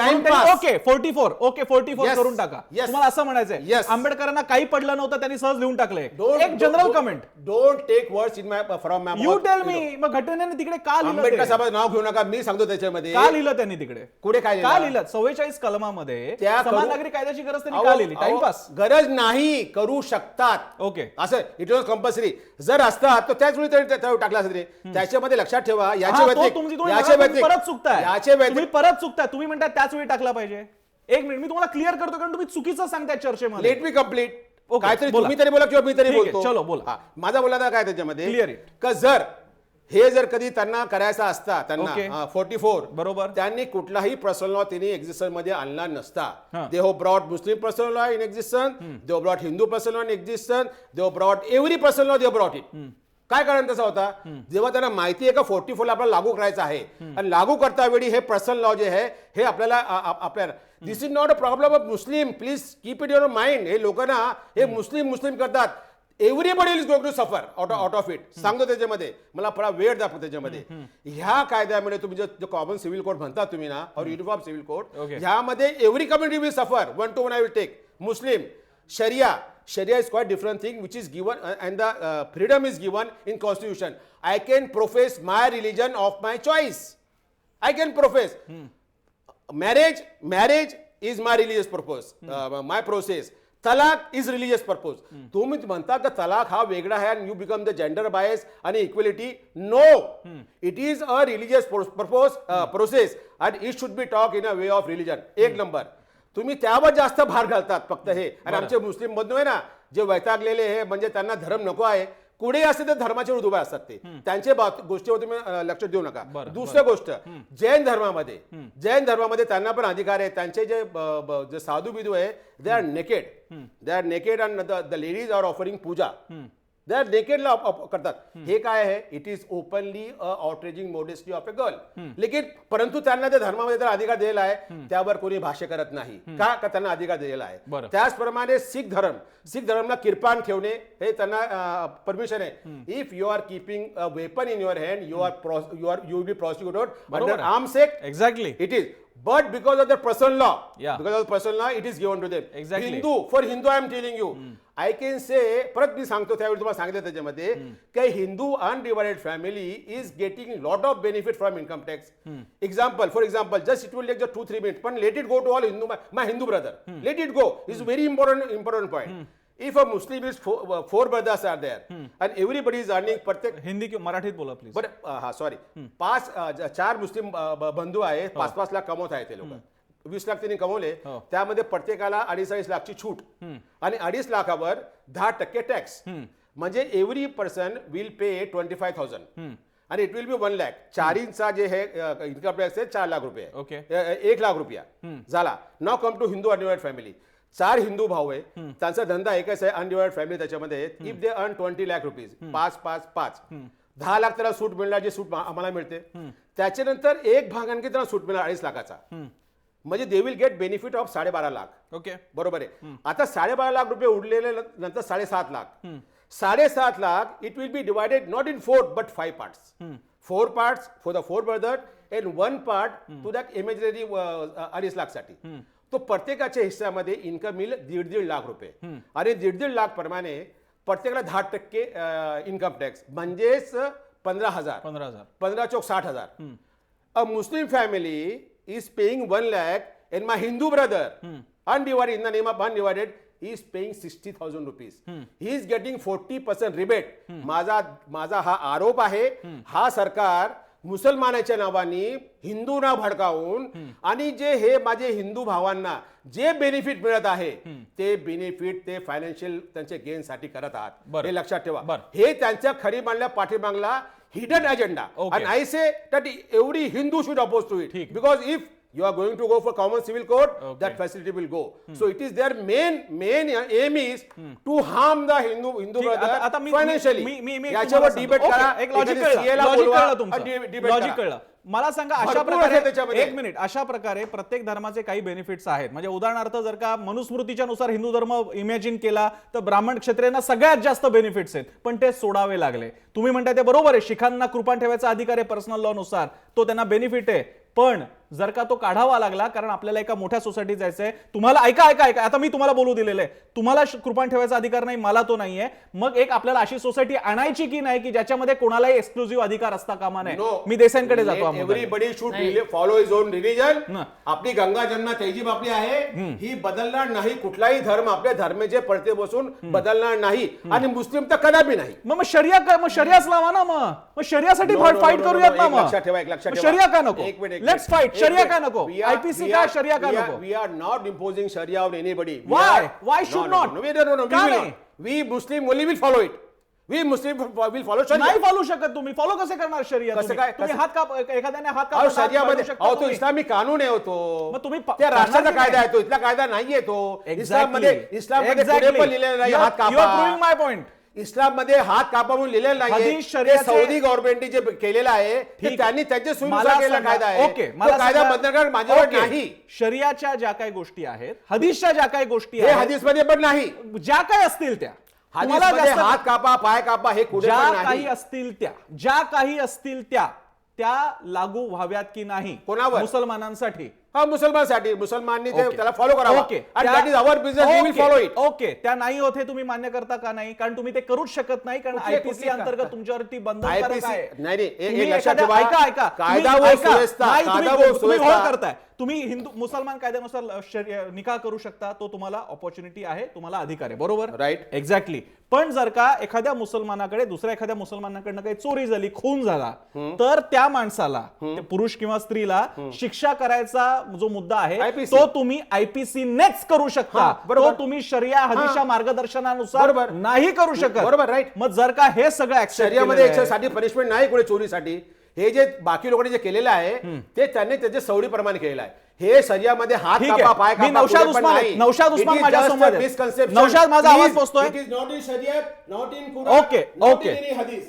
ओके 44 करून टाका. तुम्हाला असं म्हणायचंय आंबेडकरांना काही पडलं नव्हतं, त्यांनी सहज लिहून टाकलंय. एक general comment. Don't take words in my from my. You tell me, मग घटनेने तिकडे का लिहिलं? आंबेडकर साहेब नाव घेऊ नका, मी सांगतो त्याच्यामध्ये का लिहिलं त्यांनी तिकडे. पुढे काय का लिहिलं? 44 कलमामध्ये समान नागरी कायद्याची गरज त्यांनी का लिहिली? टाइमपास. गरज नाही, करू शकतात. ओके, असं इट वॉज कंपल्सरी. जर असतात तर त्याच वेळी टाकला असते. त्याच्यामध्ये लक्षात ठेवा, याच्या व्यतिरिक्त परत चुकताय. तुम्ही म्हणता त्याच वेळी टाकला पाहिजे. एक मिनिट, मी तुम्हाला क्लिअर करतो कारण तुम्ही चुकीचं सांगताय चर्चेमध्ये. Let me complete. काहीतरी तुम्ही तरी बोला किंवा मी तरी बोलतो. चलो बोला. माझा बोलायचा काय त्याच्यामध्ये क्लिअर का जर कधी त्यांना करायचा असता, त्यांना 44 बरोबर, त्यांनी कुठलाही पर्सनल लॉ त्यांनी एक्झिस्टन्स मध्ये आणला नसता. They have brought Muslim personal law in existence, they have brought Hindu personal law in existence, they have brought every personal law, they have brought it. काय कारण तसा होता? जेव्हा त्यांना माहिती आहे का 44 आपल्याला लागू करायचं आहे आणि लागू करता वेळी हे पर्सनल लॉ जे आहे हे आपल्याला this is not a problem of Muslim, please keep it your mind. हे लोक ना हे मुस्लिम करतात. Everybody is going to suffer out of it. सांगतो त्याच्यामध्ये, मला थोडा वेळ दाखवतो त्याच्यामध्ये. ह्या कायद्यामध्ये तुम्ही जो कॉमन सिव्हिल कोड म्हणता तुम्ही ना, और युनिफॉर्म सिव्हिल कोड, ह्यामध्ये every community will suffer. 1 to 1 I will take. Muslim, Sharia is quite different thing which is given and the freedom is given in Constitution. I can profess my religion of my choice. I can profess. Marriage is my religious purpose, my process. Talaq is religious purpose. तुम्ही म्हणता का तलाक हा वेगळा आहे आणि you become the gender bias आणि equality. No, it is a religious purpose process and it should be talk in a way of religion. एक नंबर. तुम्ही त्यावर जास्त भार घालतात फक्त हे. आणि आमचे मुस्लिम बंधू आहे ना, जे वैतागलेले आहे, म्हणजे त्यांना धर्म नको आहे, कुठे असते ते धर्माच्या विरुद्ध उभे असतात. ते त्यांच्या गोष्टीवर तुम्ही लक्ष देऊ नका. दुसरी गोष्ट, जैन धर्मामध्ये त्यांना पण अधिकार आहे. त्यांचे जे साधू बिधू आहे, they are naked and the ladies are offering puja. They are naked करतात. हे काय आहे? It is openly outraging modesty of a girl. लेकिन परंतु त्यांना त्या धर्मामध्ये जर अधिकार दिलेला आहे, त्यावर कोणी भाष्य करत नाही. का त्यांना अधिकार दिलेला आहे. त्याचप्रमाणे शीख धर्मला किरपान ठेवणे हे त्यांना परमिशन आहे. If you are keeping a weapon in your hand, you will be prosecuted under Arms Act. Exactly it is. But because of the personal law, it is given to them. Exactly. For Hindu, I am telling you, I can say, परत मी सांगतो त्यावेळी तुम्हाला सांगितलं त्याच्यामध्ये की Hindu undivided family is getting lot of benefit from income tax. For example just it will take just 2-3 minutes, पण let it go to all Hindu, my Hindu brother. Let it go is very important point. If a Muslim is four brothers are there and everybody is earning प्रत्येक हिंदी किंवा मराठीत बोला please. बरं sorry 4 मुस्लिम बंधू आहेत, 5-5 लाख कमवत आहेत ते लोक. 20 लाख त्यांनी कमवले, त्यामध्ये प्रत्येकाला 2.5 लाखची छूट आणि 2.5 लाखावर 10% टॅक्स. म्हणजे एव्हरी पर्सन विल पे 25,000 आणि इट विल बी 1 lakh. 4 जे हे इन्कम टॅक्स आहे 4 लाख रुपये. ओके, 1 लाख रुपया झाला. नाव come to Hindu undivided family. 4 Hindu भाऊ आहे, त्यांचा धंदा एकच आहे, अनडिवाइडेड फॅमिली. त्याच्यामध्ये if they earn 20 lakh rupees, 5 10 lakh त्याला सूट मिळणार, जे सूट आम्हाला मिळते. त्याच्यानंतर एक भाग आणखी त्याला सूट मिळणार 2.5 लाखाचा. म्हणजे they will get benefit of 12.5 lakh. Okay, बरोबर आहे. आता 12.5 लाख रुपये उरलेले नंतर 7.5 lakh. 7.5 lakh it will be divided not in 4 but 5 parts. 4 parts for the 4 brothers and 1 part to that imaginary 2.5 lakh साठी. तो प्रत्येकाच्या हिस्स्यामध्ये इन्कम मिळेल 1.5 लाख रुपये. आणि 1.5 लाख प्रमाणे प्रत्येकाला 10% इन्कम टॅक्स म्हणजेच 15,000. 15 चौक 60,000. A Muslim family is paying 1 lakh, and my Hindu brother, undivided in the name of undivided, he is paying 60,000 rupees. He is getting 40% rebate. माझा हा आरोप आहे. हा सरकार मुसलमानाच्या नावाने हिंदूंना भडकावून आणि जे हे माझे हिंदू भावांना जे बेनिफिट मिळत आहे ते बेनिफिट ते फायनान्शियल त्यांचे गेन साठी करत आहात. हे लक्षात ठेवा. हे त्यांच्या खरी मांडल्या पाठीमागला hidden agenda. And I say that every Hindu should oppose to it, because if you are going to go for common civil code, that facility will go. So it is their main aim is to harm the Hindu brother financially. याच्यावर debate करा. एक logic कळलं. मला सांगा, अशा प्रकारे एक minute, अशा प्रकारे प्रत्येक धर्माचे काही बेनिफिट्स आहेत. म्हणजे उदाहरणार्थ जर का मनुस्मृतीच्या नुसार हिंदू धर्म इमॅजिन केला तर ब्राह्मण क्षत्रियांना सगळ्यात जास्त बेनिफिट्स आहेत, पण ते सोडावे लागले. तुम्ही म्हणताय ते बरोबर आहे, शिखांना कृपान ठेवायचा अधिकार आहे पर्सनल लॉ नुसार, तो त्यांना बेनिफिट आहे. पण जर का तो काढावा लागला कारण आपल्याला एका मोठ्या सोसायटीत जायचंय, तुम्हाला ऐका आता मी तुम्हाला बोलू दिलेलं आहे, तुम्हाला कृपान ठेवायचा अधिकार नाही, मला तो नाहीये, मग एक आपल्याला अशी सोसायटी आणायची की नाही की ज्याच्यामध्ये कोणालाही एक्सक्लुझिव्ह अधिकार असता कामा नये. मी देसाईंकडे जातो. Everybody should follow his on religion. आपली गंगा जमुना तहजीब आपली आहे, ही बदलणार नाही. कुठलाही धर्म आपल्या धर्माचे पडते बसून बदलणार नाही, आणि मुस्लिम तर कदापि नाही. मग शरियाच लावा ना. मग शरियासाठी फाईट करूयात ना. मग लक्षात ठेवा, एक लक्षात ठेवा. शरिया का नको? Let's fight. शरिया का नको? आयपीसी का शरिया का नको? We are not imposing Sharia on anybody. Why should not? No. We Muslim only will follow it. We Muslim will follow Sharia. नाही फॉलो शकत. तुम्ही फॉलो कसे करणार शरिया? तुम्ही हात काप, एखाद्याने हात काप. शरियामध्ये तो इस्लामी कानून आहे तो. मग तुम्ही त्या राष्ट्राचा कायदा आहे तो, इथला कायदा नाहीये तो. इस्लाममध्ये पुढे पण लिहिलेलं नाही हात कापा. You are proving my point. इस्लाममध्ये हात कापा म्हणून लिहिलेलं नाहीये. सौदी गव्हर्नमेंटने जे केलेलं आहे ते त्यांनी त्यांच्या सोयीनुसार केलेला कायदा आहे. ओके, कायदा बदलणार माझ्यावर नाही. शरियाच्या ज्या काही गोष्टी आहेत, हदीसच्या ज्या काही गोष्टी आहेत, हदीसमध्ये पण नाही. ज्या काही असतील त्या हदीसमध्ये हात कापा पाय कापा हे कुठे ज्या काही असतील त्या लागू व्हाव्यात की नाही कोणावर? मुसलमानांसाठी. मुसलमानांनी त्याला फॉलो करावं. That is our business, we will follow it. Okay, त्या नाही होते तुम्ही मान्य करता का नाही? कारण तुम्ही ते करूच शकत नाही, कारण आयपीसी अंतर्गत तुमच्यावरती बंधनकारक आहे. नाही, लक्षात ठेवा. ऐका कायदा व सुव्यवस्था करताय तुम्ही. हिंदू मुसलमान कायद्यानुसार निकाह करू शकता, तो तुम्हाला ऑपॉर्च्युनिटी आहे, तुम्हाला अधिकार आहे, बरोबर? Right, exactly. पण जर का एखाद्या मुसलमानाकडे दुसऱ्या एखाद्या मुसलमानाकडनं काही चोरी झाली, खून झाला, तर त्या माणसाला, पुरुष किंवा स्त्रीला शिक्षा करायचा जो मुद्दा आहे तो तुम्ही आयपीसी नेच करू शकता. तो तुम्ही शरिया हदीसच्या मार्गदर्शनानुसार नाही करू शकत. बरोबर, राईट. मग जर का हे सगळं शरियामध्ये साठी पनिशमेंट नाही कोणी चोरीसाठी. हे जे बाकी लोकांनी जे केलेलं आहे ते त्यांनी त्याच्या सवडीप्रमाणे केलेलं आहे. हे शरियामध्ये हात कापा पाय कापा. नौशाद उस्मान माझ्यासमोर. नौशाद, माझा आवाज पोहोचतोय?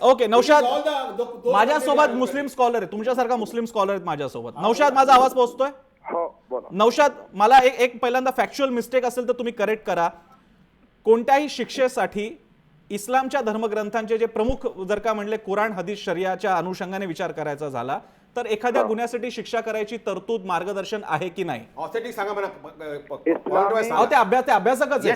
ओके, नौशाद माझ्यासोबत मुस्लिम स्कॉलर आहे, तुमच्यासारखा मुस्लिम स्कॉलर आहेत माझ्यासोबत. नौशाद, माझा आवाज पोहोचतोय? नौशाद, मला एक पहिल्यांदा फॅक्च्युअल मिस्टेक असेल तर तुम्ही करेक्ट करा. कोणत्याही शिक्षेसाठी इस्लामच्या धर्मग्रंथांचे जे प्रमुख जर का म्हणले कुराण हदीस शरियाच्या अनुषंगाने विचार करायचा झाला तर एखाद्या गुन्ह्यासाठी शिक्षा करायची तरतूद मार्गदर्शन आहे की नाही? ऑथेंटिक सांगा मला. ते अभ्यासकच आहे.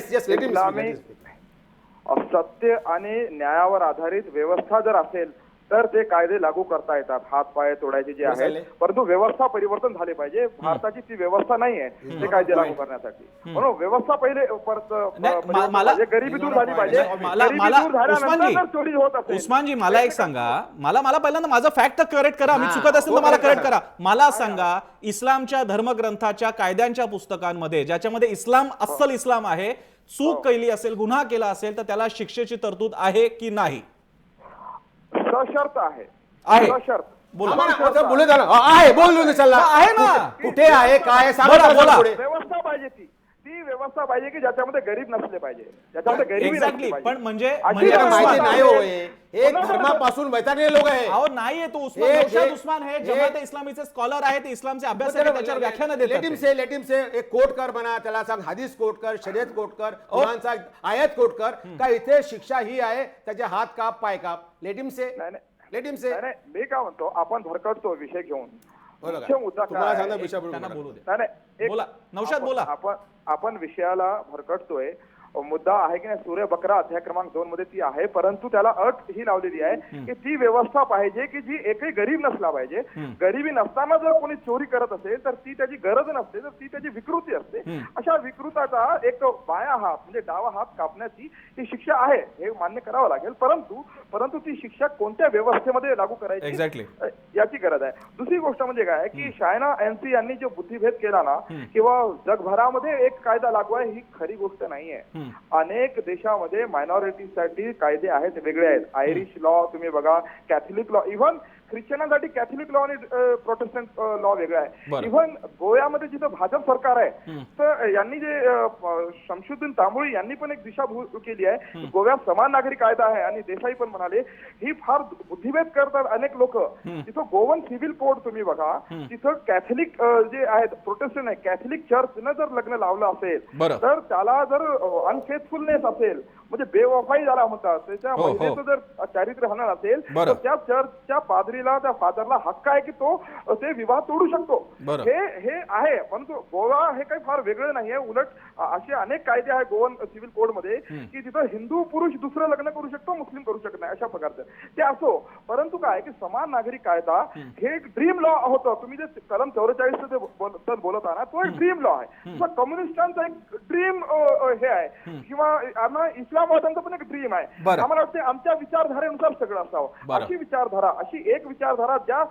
सत्य आणि न्यायावर आधारित व्यवस्था जर असेल तर ते कायदे लागू करता येतात, हात पाय तोडायचे जे आहेत. परंतु व्यवस्था परिवर्तन झाले पाहिजे. भारताची ती व्यवस्था नाही आहे ते कायदे लागू करण्यासाठी. म्हणून व्यवस्था पहिले गरिबी दूर झाली पाहिजे. उस्मानजी, मला एक सांगा, मला पहिल्यांदा माझा फॅक्ट तर करेक्ट करा. मी चुकत असेल तर मला करेक्ट करा. मला सांगा, इस्लामच्या धर्मग्रंथाच्या कायद्यांच्या पुस्तकांमध्ये ज्याच्यामध्ये इस्लाम अस्सल इस्लाम आहे, चूक केली असेल, गुन्हा केला असेल तर त्याला शिक्षेची तरतूद आहे की नाही? सशर्त आहे. सशर्त. बोला. आहे ना, कुठे आहे काय व्यवस्था पाहिजे ती व्यवस्था पाहिजे की ज्याच्यामध्ये गरीब नसले पाहिजे, ज्याच्यामध्ये गरीबी नसली पाहिजे. पण म्हणजे माहिती नाही होय. एक धर्मापासून वैतागलेले लोक आहे. अहो नाहीये तो नौशाद उस्मान हे जमात इस्लामीचे स्कॉलर आहेत, इस्लामचे अभ्यासक आहेत, त्याच्यावर व्याख्यान देतात. लेट हिम से एक कोट कर म्हणा, त्याला सांग हदीस कोट कर, शरीयत कोट कर, कुराणचा आयत कोट कर. का इथे शिक्षा ही आहे त्याचे हात काप पाय काप. लेट हिम से. मी काय म्हणतो, आपण भरकटतो विषय घेऊन. नौशाद बोला. आपण विषयाला भरकटतोय. मुद्दा आहे की नाही, सूर्य बकरा अध्याय क्रमांक 2 मध्ये ती आहे, परंतु त्याला अट ही लावलेली आहे की ती व्यवस्था पाहिजे की जी एकही गरीब नसला पाहिजे. गरिबी नसताना जर कोणी चोरी करत असेल तर ती त्याची गरज नसते, तर ती त्याची विकृती असते. अशा विकृताचा एक बाया हात म्हणजे डावा हात कापण्याची ही शिक्षा आहे, हे मान्य करावं लागेल. परंतु ती शिक्षा कोणत्या व्यवस्थेमध्ये लागू करायची याची गरज आहे. दुसरी गोष्ट म्हणजे काय की शायना एनसी यांनी जो बुद्धिभेद केला ना, किंवा जगभरामध्ये एक कायदा लागू आहे, ही खरी गोष्ट नाहीये. अनेक देशामध्ये मायनॉरिटीसाठी कायदे आहेत, वेगळे आहेत. आयरिश लॉ तुम्ही बघा, कॅथलिक लॉ, इव्हन ख्रिश्चनांसाठी कॅथलिक लॉ आणि प्रोटेस्टंट लॉ वेगळा आहे. इव्हन गोव्यामध्ये जिथं भाजप सरकार आहे, तर यांनी जे शमशुद्दीन तांबोळी यांनी पण एक दिशाभूल केली आहे. गोव्यात समान नागरी कायदा आहे आणि देसाई पण म्हणाले ही फार बुद्धिभेद करतात अनेक लोक. तिथं गोवन सिव्हिल कोड तुम्ही बघा, तिथं कॅथलिक जे आहेत, प्रोटेस्टंट आहे, कॅथलिक चर्चनं जर लग्न लावलं असेल तर त्याला जर अनफेथफुलनेस असेल म्हणजे बेवफाई झाला म्हणतात, त्याच्या महिलेचं जर चारित्र्य हनन असेल तर त्या चर्चच्या पादरीला, त्या फादरला हक्क आहे की तो ते विवाह तोडू शकतो. हे आहे. परंतु गोवा हे काही फार वेगळं नाहीये. उलट असे अनेक कायदे आहेत गोवन सिव्हिल कोड मध्ये की तिथं हिंदू पुरुष दुसरं लग्न करू शकतो, मुस्लिम करू शकत नाही, अशा प्रकारचं ते असो. परंतु काय की समान नागरी कायदा हे एक ड्रीम लॉ होतं. तुम्ही जे कलम 44 बोलत आहात तो एक ड्रीम लॉ आहे. कम्युनिस्टांचा एक ड्रीम हे आहे, किंवा इस्लामवाद्यांचा पण एक ड्रीम आहे. आम्हाला वाटते आमच्या विचारधारेनुसार सगळं असावं. अशी विचारधारा, अशी एक विचारधारा ज्या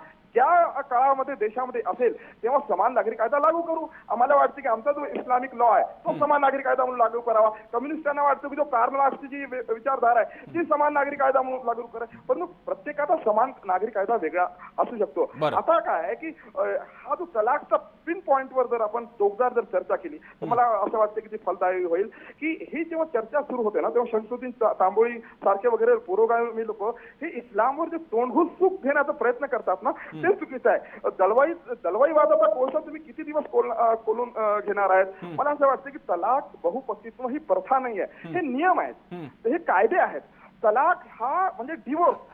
काळामध्ये देशामध्ये असेल तेव्हा समान नागरी कायदा लागू करू. आम्हाला वाटतं की आमचा जो इस्लामिक लॉ आहे तो समान नागरी कायदा म्हणून लागू करावा. कम्युनिस्टांना वाटतं की जो कार्ल मार्क्सची जी विचारधारा आहे ती समान नागरी कायदा म्हणून लागू करावी. परंतु प्रत्येकाचा समान नागरी कायदा वेगळा असू शकतो. आता काय आहे की हा जो तलाकचा पिन पॉइंटवर जर आपण टोकदार जर चर्चा केली तर मला असं वाटतं की ती फलदायी होईल. की ही जेव्हा चर्चा सुरू होते ना तेव्हा शमशुद्दीन तांबोळी सारखे वगैरे पुरोगामी लोक हे इस्लामवर जे तोंडघूस सूप घेण्याचा प्रयत्न करतात ना, ते चुकीचं आहे. दलवाईवादाचा कोळसा तुम्ही किती दिवस कोलून घेणार आहेत? मला असं वाटतं की तलाक बहुपतित्व ही प्रथा नाहीये, हे नियम आहेत, हे कायदे आहेत. तलाक हा म्हणजे डिवोर्स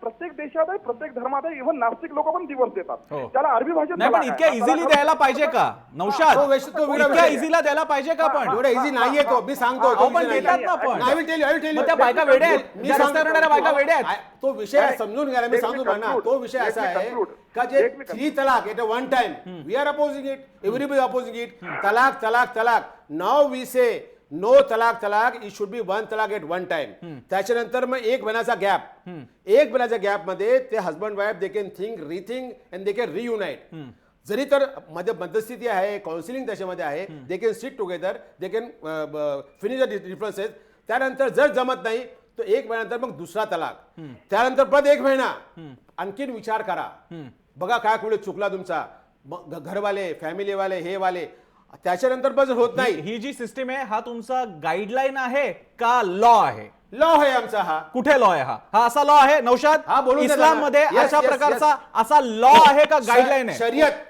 प्रत्येक देशात आहे, प्रत्येक धर्मात आहे. इव्हन नास्तिक लोक पण डिवोर्स देतात. त्याला अरबी भाषेत नाही, पण इतक्या इझिली द्यायला पाहिजे का नौशाद? इतक्या इझिला द्यायला पाहिजे का? पण एवढा इझी नाहीये तो, मी सांगतो. पण देतात ना. पण I will tell you. त्या बायका वेड्या आहेत, मी सांगतो बायका वेड्या आहेत. तो विषय समजून घ्यायला मी सांगतो ना. तो विषय असा आहे का जे 3 talaq at one time we are opposing it, everybody opposing it. Talaq talaq talaq. Now we say no talaq, it should be 1 talaq at one time. त्याच्यानंतर मग 1 महिन्याचा गॅप मध्ये ते husband wife they can think, rethink and they can reunite. जरी तर मध्यस्थिती आहे, counselling त्याच्यामध्ये आहे, they can sit together, they can finish the differences. त्यानंतर जर जमत नाही तर 1 महिन्यानंतर मग दुसरा तलाक. त्यानंतर परत 1 महिना आणखीन विचार करा, बघा काय कुठे चुकला तुमचा, घरवाले, फॅमिलीवाले, हे वाले. त्याच्यानंतर पण होत नाही. ही जी सिस्टीम आहे हा तुमचा गाईडलाईन आहे का लॉ आहे? लॉ आहे आमचा. हा कुठे लॉ आहे? हा असा लॉ आहे नौशाद? हा, बोलू दे इस्लाम मध्ये ना. अशा प्रकारचा असा लॉ आहे का गाईडलाईन आहे?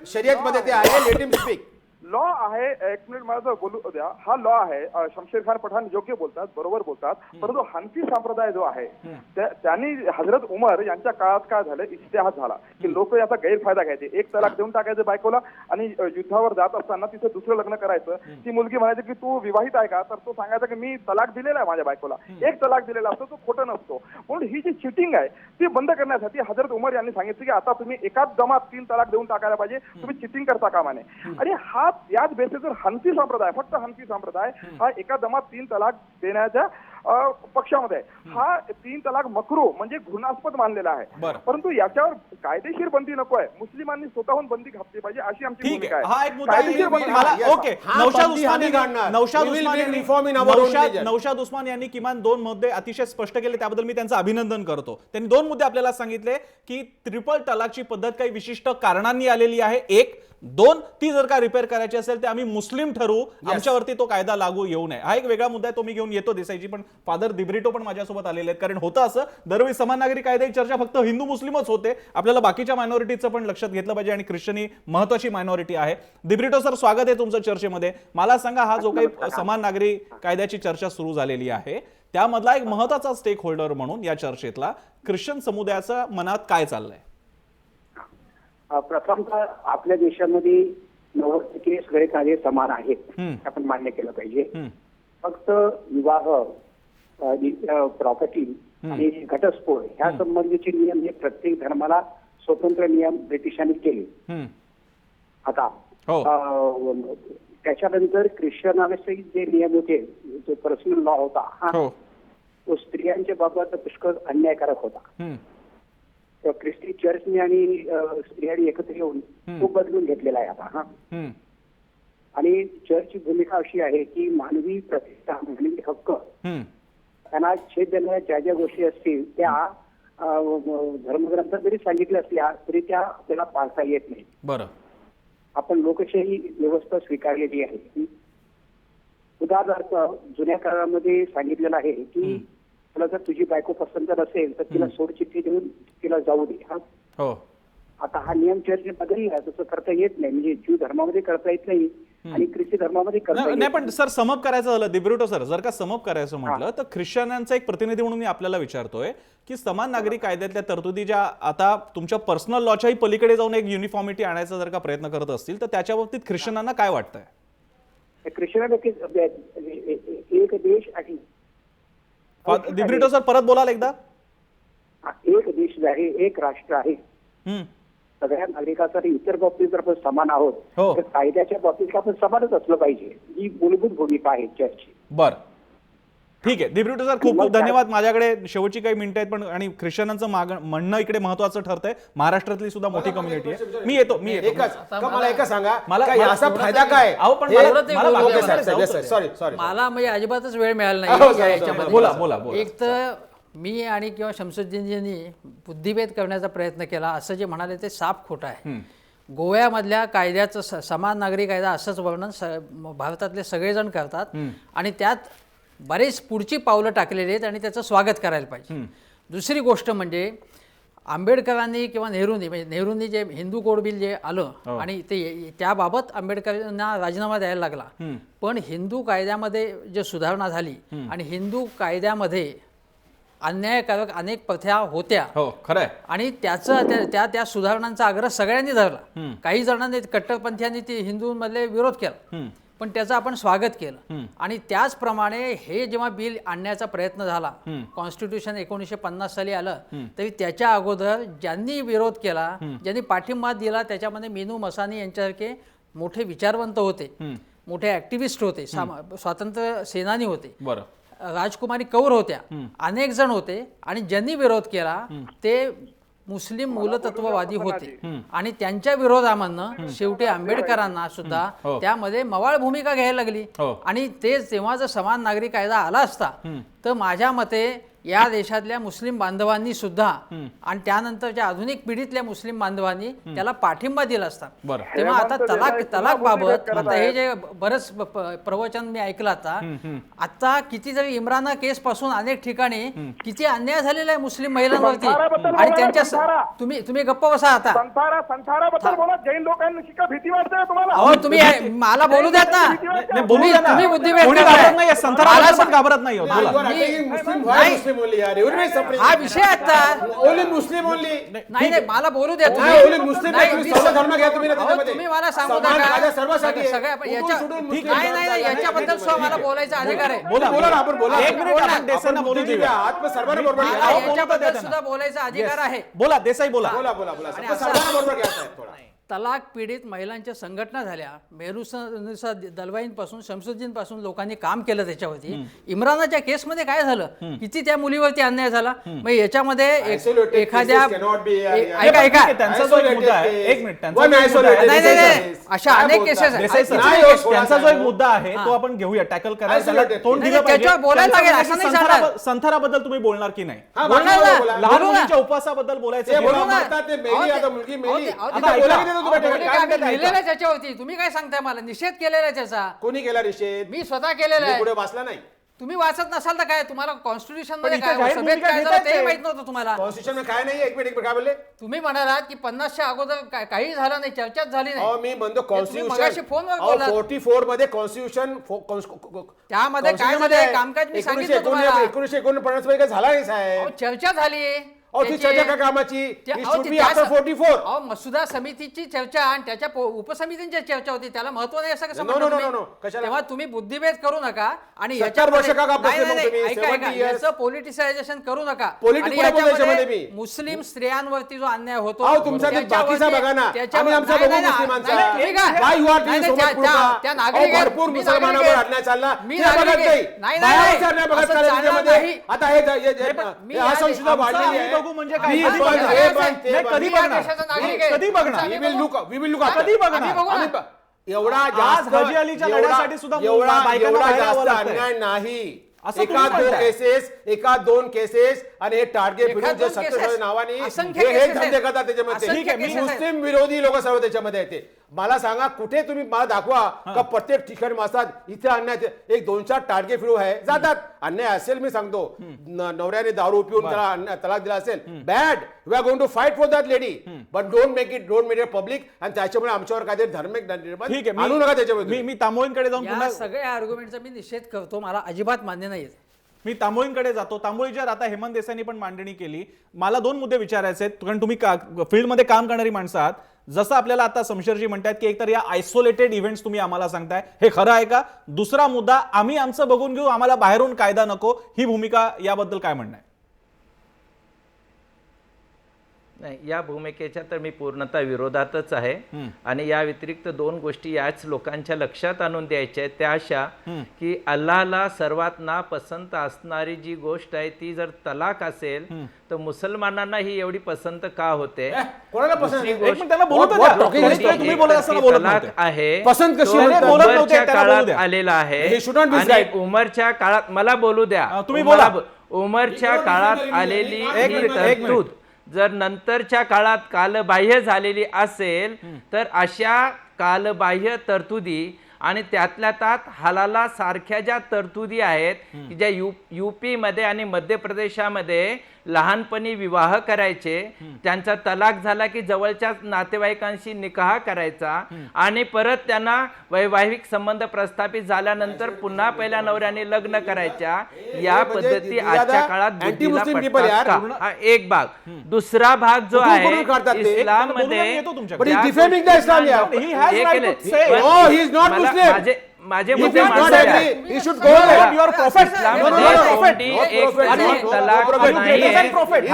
शर्यत मध्ये ते आहे. Let him speak. लॉ आहे. 1 मिनिट मला जर बोलू द्या. हा लॉ आहे. शमशेर खान पठाण योग्य बोलतात, बरोबर बोलतात. परंतु हनफी संप्रदाय जो आहे त्यांनी हजरत उमर यांच्या काळात काय झालं, इज्तिहाद झाला की लोक याचा गैरफायदा घ्यायचे. 1 तलाक देऊन टाकायचं बायकोला आणि युद्धावर जात असताना तिथे दुसरं लग्न करायचं. ती मुलगी म्हणायची की तू विवाहित आहे का, तर तो सांगायचा की मी तलाक दिलेला आहे माझ्या बायकोला. 1 तलाक दिलेला असतो तो खोटं नसतो. म्हणून ही जी चिटिंग आहे ती बंद करण्यासाठी हजरत उमर यांनी सांगितलं की आता तुम्ही एकाच दमात 3 तलाक देऊन टाकायला पाहिजे, तुम्ही चिटिंग करता कामा नये. आणि हा याच बेसिसवर हनफी संप्रदाय, फक्त हनफी संप्रदाय हा एका दमात 3 तलाक देण्याच्या पक्षामध्ये आहे. हा 3 तलाक मकरू म्हणजे घृणास्पद मानलेला आहे. परंतु याच्यावर कायदेशीर बंदी नको आहे. मुस्लिमांनी स्वतःहून बंदी घातली पाहिजे अशी आमची भूमिका आहे. हा एक मुद्दा ओके. नौशाद उस्मान यांनी किमान 2 मुद्दे अतिशय स्पष्ट केले, त्याबद्दल मी त्यांचं अभिनंदन करतो. त्यांनी 2 मुद्दे आपल्याला सांगितले की ट्रिपल तलाकची पद्धत काही विशिष्ट कारणांनी आलेली आहे. 1, 2 ती जर का रिपेअर करायची असेल तर आम्ही मुस्लिम ठरवू, आमच्यावरती तो कायदा लागू येऊ नये. हा एक वेगळा मुद्दा आहे, तो मी घेऊन येतो देसाईजी. पण फादर दिब्रिटो पण माझ्यासोबत आलेले आहेत. कारण होतं असं दरवेळी समान नागरी कायद्याची चर्चा फक्त हिंदू मुस्लिमच होते, आपल्याला बाकीच्या मायनॉरिटीचं पण लक्षात घेतलं पाहिजे आणि ख्रिश्चन ही महत्वाची मायनॉरिटी आहे. दिब्रिटो सर, स्वागत आहे तुमचं चर्चेमध्ये. मला सांगा, हा जो काही समान नागरी कायद्याची चर्चा सुरू झालेली आहे त्यामधला एक महत्वाचा स्टेक होल्डर म्हणून या चर्चेतला ख्रिश्चन समुदायाच्या मनात काय चाललंय? प्रथमतः आपल्या देशामध्ये 90% सगळे कायदे समान आहेत, आपण मान्य केलं पाहिजे. फक्त विवाह, प्रॉपर्टी आणि घटस्फोट ह्या संबंधीचे नियम हे प्रत्येक धर्माला स्वतंत्र नियम ब्रिटिशांनी केले. आता त्याच्यानंतर ख्रिश्चनाचे जे नियम होते, जो पर्सनल लॉ होता हा तो स्त्रियांच्या बाबत पुष्कळ अन्यायकारक होता. ख्रिस्ती चर्चने आणि स्त्रियांनी एकत्र येऊन तो बदलून घेतलेला आहे आता. हा आणि चर्चची भूमिका अशी आहे की मानवी प्रतिष्ठा, मानवी हक्क त्यांना छेद देणाऱ्या ज्या ज्या गोष्टी असतील त्या धर्मग्रंथात जरी सांगितल्या असल्या तरी त्या आपल्याला पाळता येत नाही. बरं, आपण लोकशाही व्यवस्था स्वीकारलेली आहे. उदाहरणार्थ जुन्या काळामध्ये सांगितलेलं आहे की तुला जर तुझी बायको पसंत नसेल तर तिला सोडचिठ्ठी देऊन तिला जाऊ दे. हो, आता हा नियम चर्चने बदलला, तसं करता येत नाही. म्हणजे ज्यू धर्मामध्ये करता येत नाही आणि ख्रिस्ती धर्मामध्ये करता येत नाही. पण सर समप करायचं झालं दिब्रिटो सर, जर का समप करायचं म्हटलं तर ख्रिश्चनांचा एक प्रतिनिधी म्हणून मी आपल्याला विचारतोय की समान नागरी कायद्यातल्या तरतुदी ज्या आता तुमच्या पर्सनल लॉच्याही पलीकडे जाऊन एक युनिफॉर्मिटी आणायचा जर का प्रयत्न करत असतील तर त्याच्या बाबतीत ख्रिश्चनांना काय वाटतंय? ख्रिश्चन एक देश आहे. दिब्रिटो सर परत बोलाल एकदा. एक देश आहे, एक राष्ट्र आहे. सगळ्या नागरिकांसाठी इतर बाबतीत जर आपण समान आहोत तर कायद्याच्या बाबतीत आपण समानच असलं पाहिजे. ही मूलभूत भूमिका आहे चर्चची. बर, ठीक आहे दिब्रिटो सर, खूप खूप धन्यवाद. माझ्याकडे शेवटची काही मिनिटं आहेत पण आणि ख्रिश्चनांचं म्हणणं इकडे महत्वाचं ठरतंय. महाराष्ट्रातली सुद्धा मोठी कम्युनिटी आहे. मी येतो. मला एकच सांगा, मला असा फायदा काय? मला म्हणजे अजिबातच वेळ मिळाला नाही. बोला बोला. एक तर मी आणि किंवा शमसुद्दीनजींनी बुद्धिभेद करण्याचा प्रयत्न केला, असं जे म्हणाले ते साफ खोटं आहे. गोव्यामधल्या कायद्याचं समान नागरी कायदा असंच वर्णन भारतातले सगळेजण करतात आणि त्यात बरेच पुढची पावलं टाकलेली आहेत आणि त्याचं स्वागत करायला पाहिजे. दुसरी गोष्ट म्हणजे आंबेडकरांनी किंवा नेहरूंनी जे हिंदू कोड बिल जे आलं आणि ते त्याबाबत आंबेडकरांना राजीनामा द्यायला लागला. पण हिंदू कायद्यामध्ये जे सुधारणा झाली आणि हिंदू कायद्यामध्ये अन्यायकारक अनेक प्रथा होत्या. हो, खरंय. आणि त्या सुधारणांचा आग्रह सगळ्यांनी धरला. काही जणांनी कट्टरपंथीयांनी ती हिंदूंमधले विरोध केला पण त्याचं आपण स्वागत केलं. आणि त्याचप्रमाणे हे जेव्हा बिल आणण्याचा प्रयत्न झाला, कॉन्स्टिट्यूशन 1950 साली आलं, तरी त्याच्या अगोदर ज्यांनी विरोध केला, ज्यांनी पाठिंबा दिला त्याच्यामध्ये मीनू मसानी यांच्यासारखे मोठे विचारवंत होते, मोठे ऍक्टिव्हिस्ट होते, स्वातंत्र्य सेनानी होते, राजकुमारी कौर होत्या, अनेक जण होते. आणि ज्यांनी विरोध केला ते मुस्लिम मूलतत्ववादी होते आणि त्यांच्या विरोधामधनं शेवटी आंबेडकरांना सुद्धा त्यामध्ये मवाळ भूमिका घ्यायला लागली. आणि ते तेव्हा जर समान नागरी कायदा आला असता तर माझ्या मते या देशातल्या मुस्लिम बांधवांनी सुद्धा आणि त्यानंतरच्या आधुनिक पिढीतल्या मुस्लिम बांधवांनी त्याला पाठिंबा दिला असता. तेव्हा आता तलाक बाबत आता हे जे बरंच प्रवचन मी ऐकलं आता कितीतरी इम्रान केस पासून अनेक ठिकाणी किती अन्याय झालेला आहे मुस्लिम महिलांवरती आणि त्यांच्या तुम्ही गप्प बसा. आता जैन लोकांची का भीती वाटते तुम्हाला? अहो तुम्ही मला बोलू द्यात ना. तुम्ही बुद्धिभेद घाबरत नाही. हा विषय आता मुस्लिम नाही मला बोलू द्या. तुम्ही मला सांगू नका सगळ्या याच्याबद्दल सुद्धा मला बोलायचा अधिकार आहे. याच्याबद्दल सुद्धा बोलायचा अधिकार आहे. बोला देसाई बोला. तलाक पीडित महिलांच्या संघटना झाल्या. मेहरुनिसा दलवाईंपासून शमसुद्दीन लोकांनी काम केलं त्याच्यावरती. इम्रानाच्या केसमध्ये काय झालं, किती त्या मुलीवरती अन्याय झाला. मग याच्यामध्ये एखाद्या त्यांचा जो एक मुद्दा आहे, एक मिनिट, अशा अनेक केसेस त्यांचा जो एक मुद्दा आहे तो आपण घेऊया, टॅकल करायला तोंड दिलं पाहिजे. बोलायला लागेल असं नाही झालं. संथाराबद्दल तुम्ही बोलणार की नाही? लहान मुलींच्या उपवासाबद्दल बोलायचं. त्याच्यावरती तुम्ही काय सांगताय? मला निषेध केलेला आहे त्याचा. कोणी केला निषेध? मी स्वतः केलेला आहे. पुढे वाचला नाही. तुम्ही वाचत नसाल तर काय, तुम्हाला कॉन्स्टिट्यूशन मध्ये काय सभेत काय झालं ते माहित नव्हतं तुम्हाला? कॉन्स्टिट्यूशन काय नाही. एक मिनिट काय बोलले तुम्ही? म्हणालात की 50च्या अगोदर काही झालं नाही, चर्चाच झाली नाही. मी म्हणतो कॉन्स्टिट्यूशन फोनवर बोलला 44 मध्ये कॉन्स्टिट्यूशन त्यामध्ये काय झालं कामकाज मी सांगितलं तुम्हाला. 1949 मध्ये काय झाला नाही साहेब. चर्चा झाली. ती चर्चा काय कामाची? त्या- It अहो, should ती be त्या after स- 44. अहो, मसुदा समितीची चर्चा आणि त्याच्या उपसमितींची चर्चा होती, त्याला महत्व नाही असं कसं No, म्हणता no, no, तुम्ही? no, no. कशाला? तेव्हा तुम्ही बुद्धिभेद करू नका आणि 70 वर्ष का नाही, बसले नाही, मग तुम्ही? ऐका, 70 years. याचं पोलिटिसायझेशन करू नका. Politics आणि कुठे बोलतो याच्यामध्ये याच्यामध्ये मी? मुस्लिम स्त्रियांवरती जो अन्याय होतो अहो, तुमचा ते त्याच्यावरती- बाकीचा बघा ना. त्याच्यावर- आम्ही आमचा नाही, बघू नाही, मुस्लिमांचा. नाही, तुम्ही काय? Why you are नाही, being so त्या- much cruel? त्या- त्या अहो, नागरिक आहेत. भरपूर मी मुसलमानावर नागरिक आहे. अन्याय चालला. मी ते बघत नागरिक आहे. नाही. नाही, बाहेरचा नाही, अन्याय बघत असं चालला चालणार त्याच्यामध्ये. नाही. आता मी हे या असंशुद्धा देशाचा वाढलेली आम्ही आहे. बघू म्हणजे काय? मी कधी पण बघणार? हे पण ते नाही, पण. कधी मी या बघणार? देशाचा नागरिक आहे. कधी बघणार? We will look कधी बघणार? आम्ही बघू ना. एवढा आज जास्त हाजी अलीच्या लढ्यासाठी सुद्धा एवढा बायकांना एवढा बाहेर यावं जास्त लागतंय. अन्याय नाही. असं तुम्ही एका दोन केसेस आणि हे टार्गेट एका फिरून जे दोन सत्तेच्या cases, नावाने असंख्य हे cases धंदे आहेत. करतात त्याच्यामध्ये. असंख्य ठीक आहे, मी cases आहेत. मुस्लिम विरोधी लोक सर्व त्याच्यामध्ये येते. मला सांगा कुठे तुम्ही मला दाखवा का प्रत्येक ठिकाणी मासतात इथे अन्याय एक 2-4 टार्गेट फिरू आहे जातात. अन्याय असेल मी सांगतो, नवऱ्याने दारू पिऊन त्याला तलाक दिला असेल, bad. We are going to fight for that lady, but don't make it public. आणि त्याच्यामुळे आमच्यावर काहीतरी धार्मिक ठीक आहे, आणू नका त्याच्यामध्ये. मी तांबोळींकडे जाऊन या पुन्हा सगळ्या आर्ग्युमेंटचा मी निषेध करतो, मला अजिबात मान्य नाही. मी तांबोळींकडे जातो. तांबोळीच्या आता हेमंत देसाईंनी पण मांडणी केली. मला 2 मुद्दे विचारायचे आहेत, कारण तुम्ही फील्डमध्ये काम करणारी माणसं आहात. जसं आपल्याला आता शमशेरजी म्हणतात की एकतर या आयसोलेटेड इव्हेंट्स तुम्ही आम्हाला सांगताय, हे खरं आहे का? दुसरा मुद्दा, आम्ही आमचं बघून घेऊ, आम्हाला बाहेरून कायदा नको, ही भूमिका, याबद्दल काय म्हणणं आहे? नाही, या भूमिकेच्या तर मी पूर्णतः विरोधातच आहे. आणि या व्यतिरिक्त 2 गोष्टी याच लोकांच्या लक्षात आणून द्यायच्या आहेत, त्या अशा की अल्लाहला सर्वात नापसंत असणारी जी गोष्ट आहे ती जर तलाक असेल तर मुसलमानांना ही एवढी पसंत का होते? कोणाला पसंत दुसरी आहे? एक गोष्ट- मिनिट, त्यांना बोलू द्या. तुम्ही बोलत असताना बोलत तलाक नव्हते. आहे, पसंत कशी तो होते? बोलत नव्हते, उमरच्या त्याला बोलू काळात द्या. आलेला आहे. He should not be आणि right. उमरच्या काळात मला बोलू द्या. तुम्ही बोला. उमरच्या काळात आलेली ही तरतूद जर नंतरच्या काळात कालबाह्य झालेली असेल तर अशा कालबाह्य तरतुदी आणि त्यातल्या त्यात हलाला सारख्या ज्या तरतुदी आहेत की ज्या युपी मध्ये आणि मध्य प्रदेशामध्ये लहानपणी विवाह करायचे, त्यांचा तलाक झाला की जवळच्या नातेवाईकांशी निकाह करायचा आणि परत त्यांना वैवाहिक संबंध प्रस्थापित झाल्यानंतर पुन्हा पहिल्या नवऱ्याने लग्न करायच्या. या पद्धती आजच्या काळात बुद्धीला पटतात का? हा एक भाग. दुसरा भाग जो आहे इस्लाम मध्ये माझे मुद्दे हा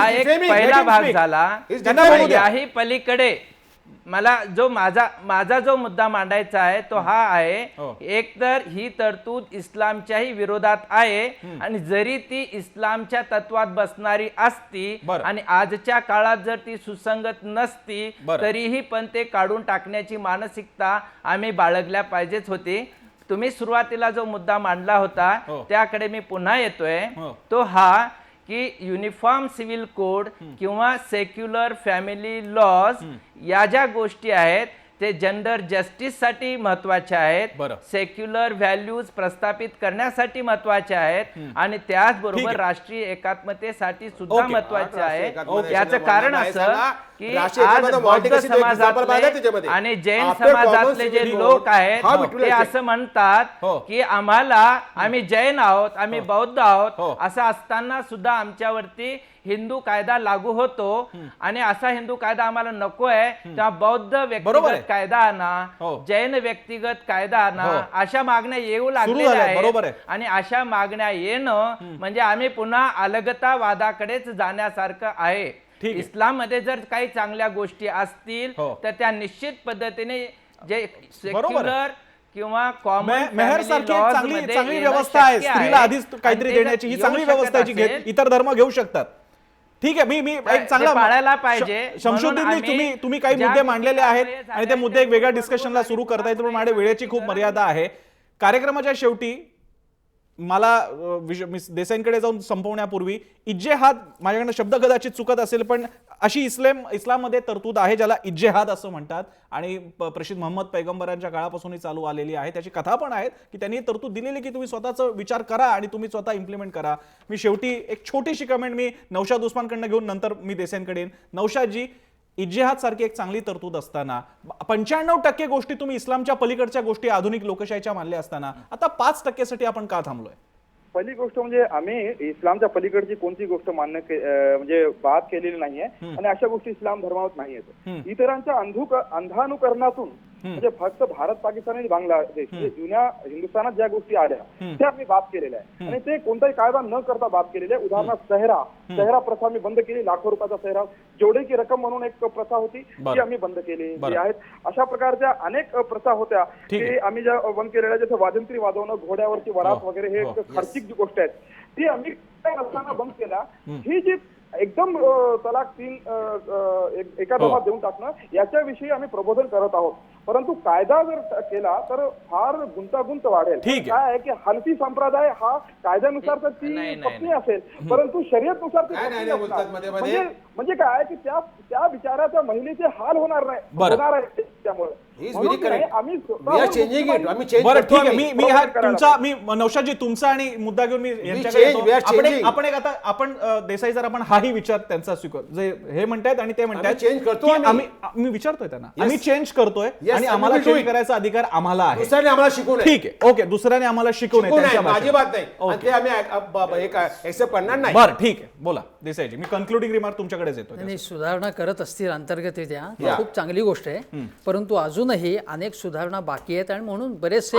एक पहिला भाग झाला. याही पलीकडे मला माझा जो मुद्दा मांडायचा आहे तो हा आहे, एक तर ही तरतूद इस्लामच्याही विरोधात आहे आणि जरी ती इस्लामच्या तत्वात बसणारी असती आणि आजच्या काळात जर ती सुसंगत नसती तरीही पण ते काढून टाकण्याची मानसिकता आम्ही बाळगल्या पाहिजेच होती. तुम्ही सुरुवातीला जो मुद्दा मांडला होता त्याकडे मी पुन्हा येतोय, तो हा की युनिफॉर्म सिव्हिल कोड किंवा सेक्युलर फॅमिली लॉज या ज्या गोष्टी आहेत ते जेंडर जस्टिस साठी महत्वाचे आहेत, सेक्युलर व्हॅल्यूज प्रस्थापित करण्यासाठी महत्वाचे आहेत आणि त्याचबरोबर राष्ट्रीय एकात्मतेसाठी सुद्धा महत्वाचे आहे. याचं कारण असं की आज बौद्ध समाजातले आणि जैन समाजातले जे लोक आहेत ते असं म्हणतात की आम्ही जैन आहोत, आम्ही बौद्ध आहोत, असं असताना सुद्धा आमच्यावरती हिंदू कायदा लागू होतो आणि असा हिंदू कायदा आम्हाला नको आहे, तेव्हा बौद्ध व्यक्तिगत कायदा आणा, जैन व्यक्तिगत कायदा आणा, अशा मागण्या येऊ लागलेल्या आहेत. आणि अशा मागण्या येणं म्हणजे आम्ही पुन्हा अलगतावादाकडेच जाण्यासारखं आहे. इस्लाम मध्ये जर काही चांगल्या गोष्टी असतील तर त्या निश्चित पद्धतीने जे सेक्युलर किंवा कॉमन मेहर सारखी चांगली व्यवस्था आहे, स्त्रीला आधीच काहीतरी देण्याची, ही चांगली व्यवस्था आहे, इतर धर्म घेऊ शकतात. ठीक आहे, मी एक चांगला पाळायला पाहिजे. शमशुद्दीन, तुम्ही काही मुद्दे मांडलेले आहेत आणि ते मुद्दे एक वेगळ्या डिस्कशनला सुरू करता येईल, पण माझ्या वेळेची खूप मर्यादा आहे. कार्यक्रमाच्या शेवटी मला देसाईंकडे जाऊन संपवण्यापूर्वी इज्जेहाद, माझ्याकडनं शब्द कदाचित चुकत असेल पण अशी इस्लाममध्ये तरतूद आहे ज्याला इज्जेहाद असं म्हणतात आणि प्रसिद्ध मोहम्मद पैगंबरांच्या काळापासूनही चालू आलेली आहे. त्याची कथा पण आहेत की त्यांनी तरतूद दिलेली की तुम्ही स्वतःचा विचार करा आणि तुम्ही स्वतः इम्प्लिमेंट करा. मी शेवटी एक छोटीशी कमेंट मी नौशाद उस्मानकडनं घेऊन नंतर मी देसाईंकडे येईन. नौशादजी, इज्जेहाद सारखी एक चांगली तरतूद असताना 95% गोष्टी तुम्ही इस्लामच्या पलीकडच्या गोष्टी आधुनिक लोकशाहीच्या मानल्या असताना आता 5% साठी आपण का थांबलोय? पहिली गोष्ट म्हणजे आम्ही इस्लामच्या पलीकडची कोणती गोष्ट म्हणजे बात केलेली नाहीये आणि अशा गोष्टी इस्लाम धर्मात नाही आहेत. इतरांच्या अंधानुकरणातून म्हणजे फक्त भारत, पाकिस्तान आणि बांगलादेश म्हणजे जुन्या हिंदुस्थानात ज्या गोष्टी आल्या त्या आम्ही बात केलेल्या आहे आणि ते कोणताही कायदा न करता बात केलेल्या आहे. उदाहरणार्थ सेहरा प्रथा आम्ही बंद केली. लाखो रुपयाचा सेहरा, जेवढे की रक्कम म्हणून एक प्रथा होती ती आम्ही बंद केलेली आहेत. अशा प्रकारच्या अनेक प्रथा होत्या की आम्ही ज्या बंद केलेल्या, जसं वाजंत्री वाजवणं, घोड्यावरची वरात वगैरे, हे खर्चिक जी गोष्ट आहेत ती आम्ही नसताना बंद केल्या. ही जी एकदम तलाक 3 एका दफात देऊन टाकणं, याच्याविषयी आम्ही प्रबोधन करत आहोत. परंतु कायदा जर केला तर फार गुंतागुंत वाढेल. काय आहे की हनफी संप्रदाय हा कायद्यानुसार तर ती पत्नी असेल, परंतु शर्यतनुसार ती पत्नी असणार. म्हणजे काय की त्या विचाराच्या महिलेचे हाल होणार आहे. त्यामुळे मी नौशादजी तुमचा आणि मुद्दा घेऊन मी यांच्याकडे आपण देसाई सर आपण हाही विचार त्यांचा स्वीकार, जे हे म्हणतायत आणि ते म्हणतायत मी विचारतोय त्यांना, आम्ही चेंज करतोय आणि आम्हाला चेंज करायचा अधिकार आम्हाला आहे. दुसऱ्याने आम्हाला शिकवू नये. ठीक आहे, ओके, दुसऱ्याने आम्हाला शिकवू नये, माझी बात नाही, ते आम्ही एक्सेप्ट करणार नाही. बरं ठीक आहे, बोला देसाईजी. मी कन्क्लुडिंग रिमार्क तुमच्याकडेच येतो. नाही, सुधारणा करत असतील अंतर्गतरित्या खूप चांगली गोष्ट आहे, परंतु अजूनही अनेक सुधारणा बाकी आहेत आणि म्हणून बरेचसे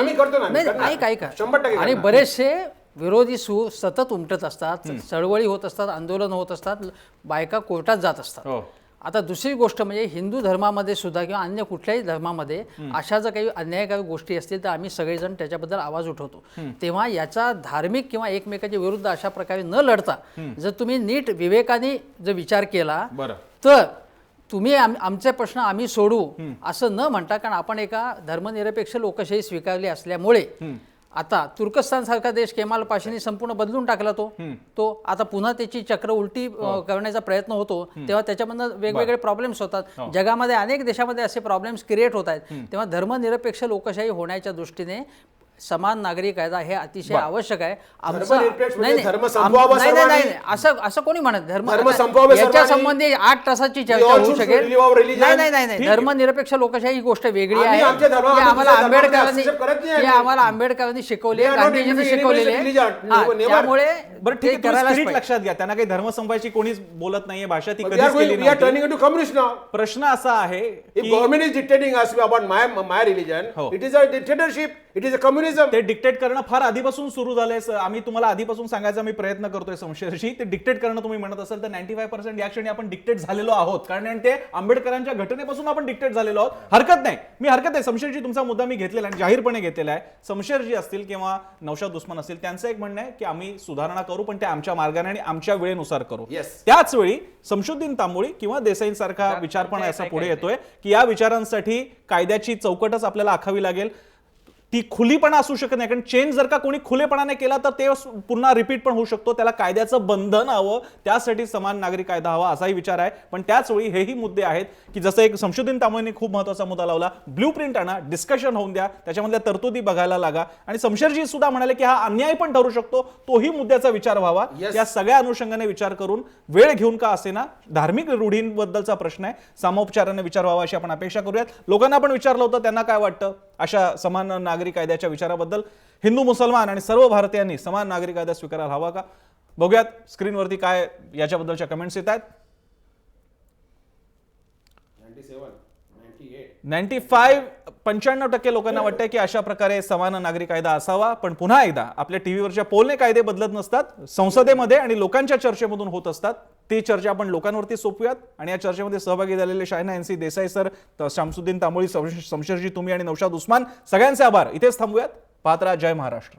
आणि बरेचसे विरोधी सूर सतत उमटत असतात, चळवळी होत असतात, आंदोलन होत असतात, बायका कोर्टात जात असतात. आता दुसरी गोष्ट म्हणजे हिंदू धर्मामध्ये सुद्धा किंवा अन्य कुठल्याही धर्मामध्ये अशा जर काही अन्यायकारक गोष्टी असतील तर आम्ही सगळेजण त्याच्याबद्दल आवाज उठवतो. तेव्हा याचा धार्मिक किंवा एकमेकाच्या विरुद्ध अशा प्रकारे न लढता जर तुम्ही नीट विवेकाने जर विचार केला तर तुम्ही आमचे प्रश्न आम्ही सोडू असं न म्हणता, कारण आपण एका धर्मनिरपेक्ष लोकशाही स्वीकारली असल्यामुळे आता तुर्कस्तान सारखा देश केमाल पाशीने संपूर्ण बदलून टाकला. तो आता पुन्हा त्याची चक्र उलटी करण्याचा प्रयत्न होतो, तेव्हा त्याच्यामधनं वेगवेगळे प्रॉब्लेम्स होतात. जगामध्ये अनेक देशामध्ये असे प्रॉब्लेम्स क्रिएट होत आहेत. तेव्हा धर्मनिरपेक्ष लोकशाही होण्याच्या दृष्टीने समान नागरी कायदा हे अतिशय आवश्यक आहे. असं कोणी म्हणत याच्या संबंधी 8 तासाची चर्चा होऊ शकेल. नाही, धर्मनिरपेक्ष लोकशाही ही गोष्ट वेगळी आहे. आम्हाला आंबेडकरांनी शिकवली, गांधीजींनी शिकवलेली. त्यामुळे लक्षात घ्या, त्यांना काही धर्म संपायची कोणीच बोलत नाहीये, भाषा ती कधीच केली नाही. प्रश्न असा आहे की government is dictating us about my religion, it is a dictatorship, it is a communism. ते डिक्टेट करणं फार आधीपासून सुरू झालंय. आम्ही तुम्हाला आधीपासून सांगायचा मी प्रयत्न करतोय संशयशी. ते डिक्टेट करणं तुम्ही म्हणत असाल तर 95% या क्षणी आपण डिक्टेट झालेलो आहोत, कारण ते आंबेडकरांच्या घटनेपासून आपण डिक्टेट झालेलो आहोत. हरकत नाही, शमशेरजी तुमचा मुद्दा मी घेतलेला आणि जाहीरपणे घेतलेला आहे. शमशेरजी असतील किंवा नौशाद उस्मान असतील, त्यांचं एक म्हणणं आहे की आम्ही सुधारणा करू, पण ते आमच्या मार्गाने आणि आमच्या वेळेनुसार करू. त्याच वेळी शमशुद्दीन तांबोळी किंवा देसाईंसारखा विचार पण असा पुढे येतोय की या विचारांसाठी कायद्याची चौकटच आपल्याला आखावी लागेल. ती खुलीपणा असू शकत नाही, कारण चेंज जर का कोणी खुलेपणाने केला तर ते पुन्हा रिपीट पण होऊ शकतो. त्याला कायद्याचं बंधन हवं, त्यासाठी समान नागरी कायदा हवा असाही विचार आहे. पण त्याच वेळी हेही मुद्दे आहेत की जसं एक शमशुद्दीन तांबोळींनी खूप महत्त्वाचा मुद्दा लावला, ब्लूप्रिंट आणा, डिस्कशन होऊन द्या, त्याच्यामधल्या तरतुदी बघायला लागा. आणि शमशेरजी सुद्धा म्हणाले की हा अन्याय पण ठरू शकतो, तोही मुद्द्याचा विचार व्हावा. या सगळ्या अनुषंगाने विचार करून वेळ घेऊन का असेना धार्मिक रूढींबद्दलचा प्रश्न आहे, सामोपचाराने विचार व्हावा अशी आपण अपेक्षा करूयात. लोकांना पण विचारलं होतं त्यांना काय वाटतं अशा समान नागरी कायद्याच्या विचाराबद्दल. हिंदू, मुसलमान आणि सर्व भारतीयांनी समान नागरी कायदा स्वीकारायला हवा का? बघूयात स्क्रीनवरती काय याच्याबद्दलच्या कमेंट्स येत आहेत. 95% लोकांना वाटतंय की अशा प्रकारे समान नागरी कायदा असावा. पण पुन्हा एकदा आपल्या टीव्हीवरच्या पोलने कायदे बदलत नसतात, संसदेमध्ये आणि लोकांच्या चर्चेमधून होत असतात. ती चर्चा आपण लोकांवरती सोपूयात आणि या चर्चेमध्ये सहभागी झालेले शायना एनसी, देसाई सर, शमशुद्दीन तांबोळी, शमशेरजी, तुम्ही आणि नौशाद उस्मान, सगळ्यांचे आभार. इथेच थांबूयात. पाहत राहा जय महाराष्ट्र.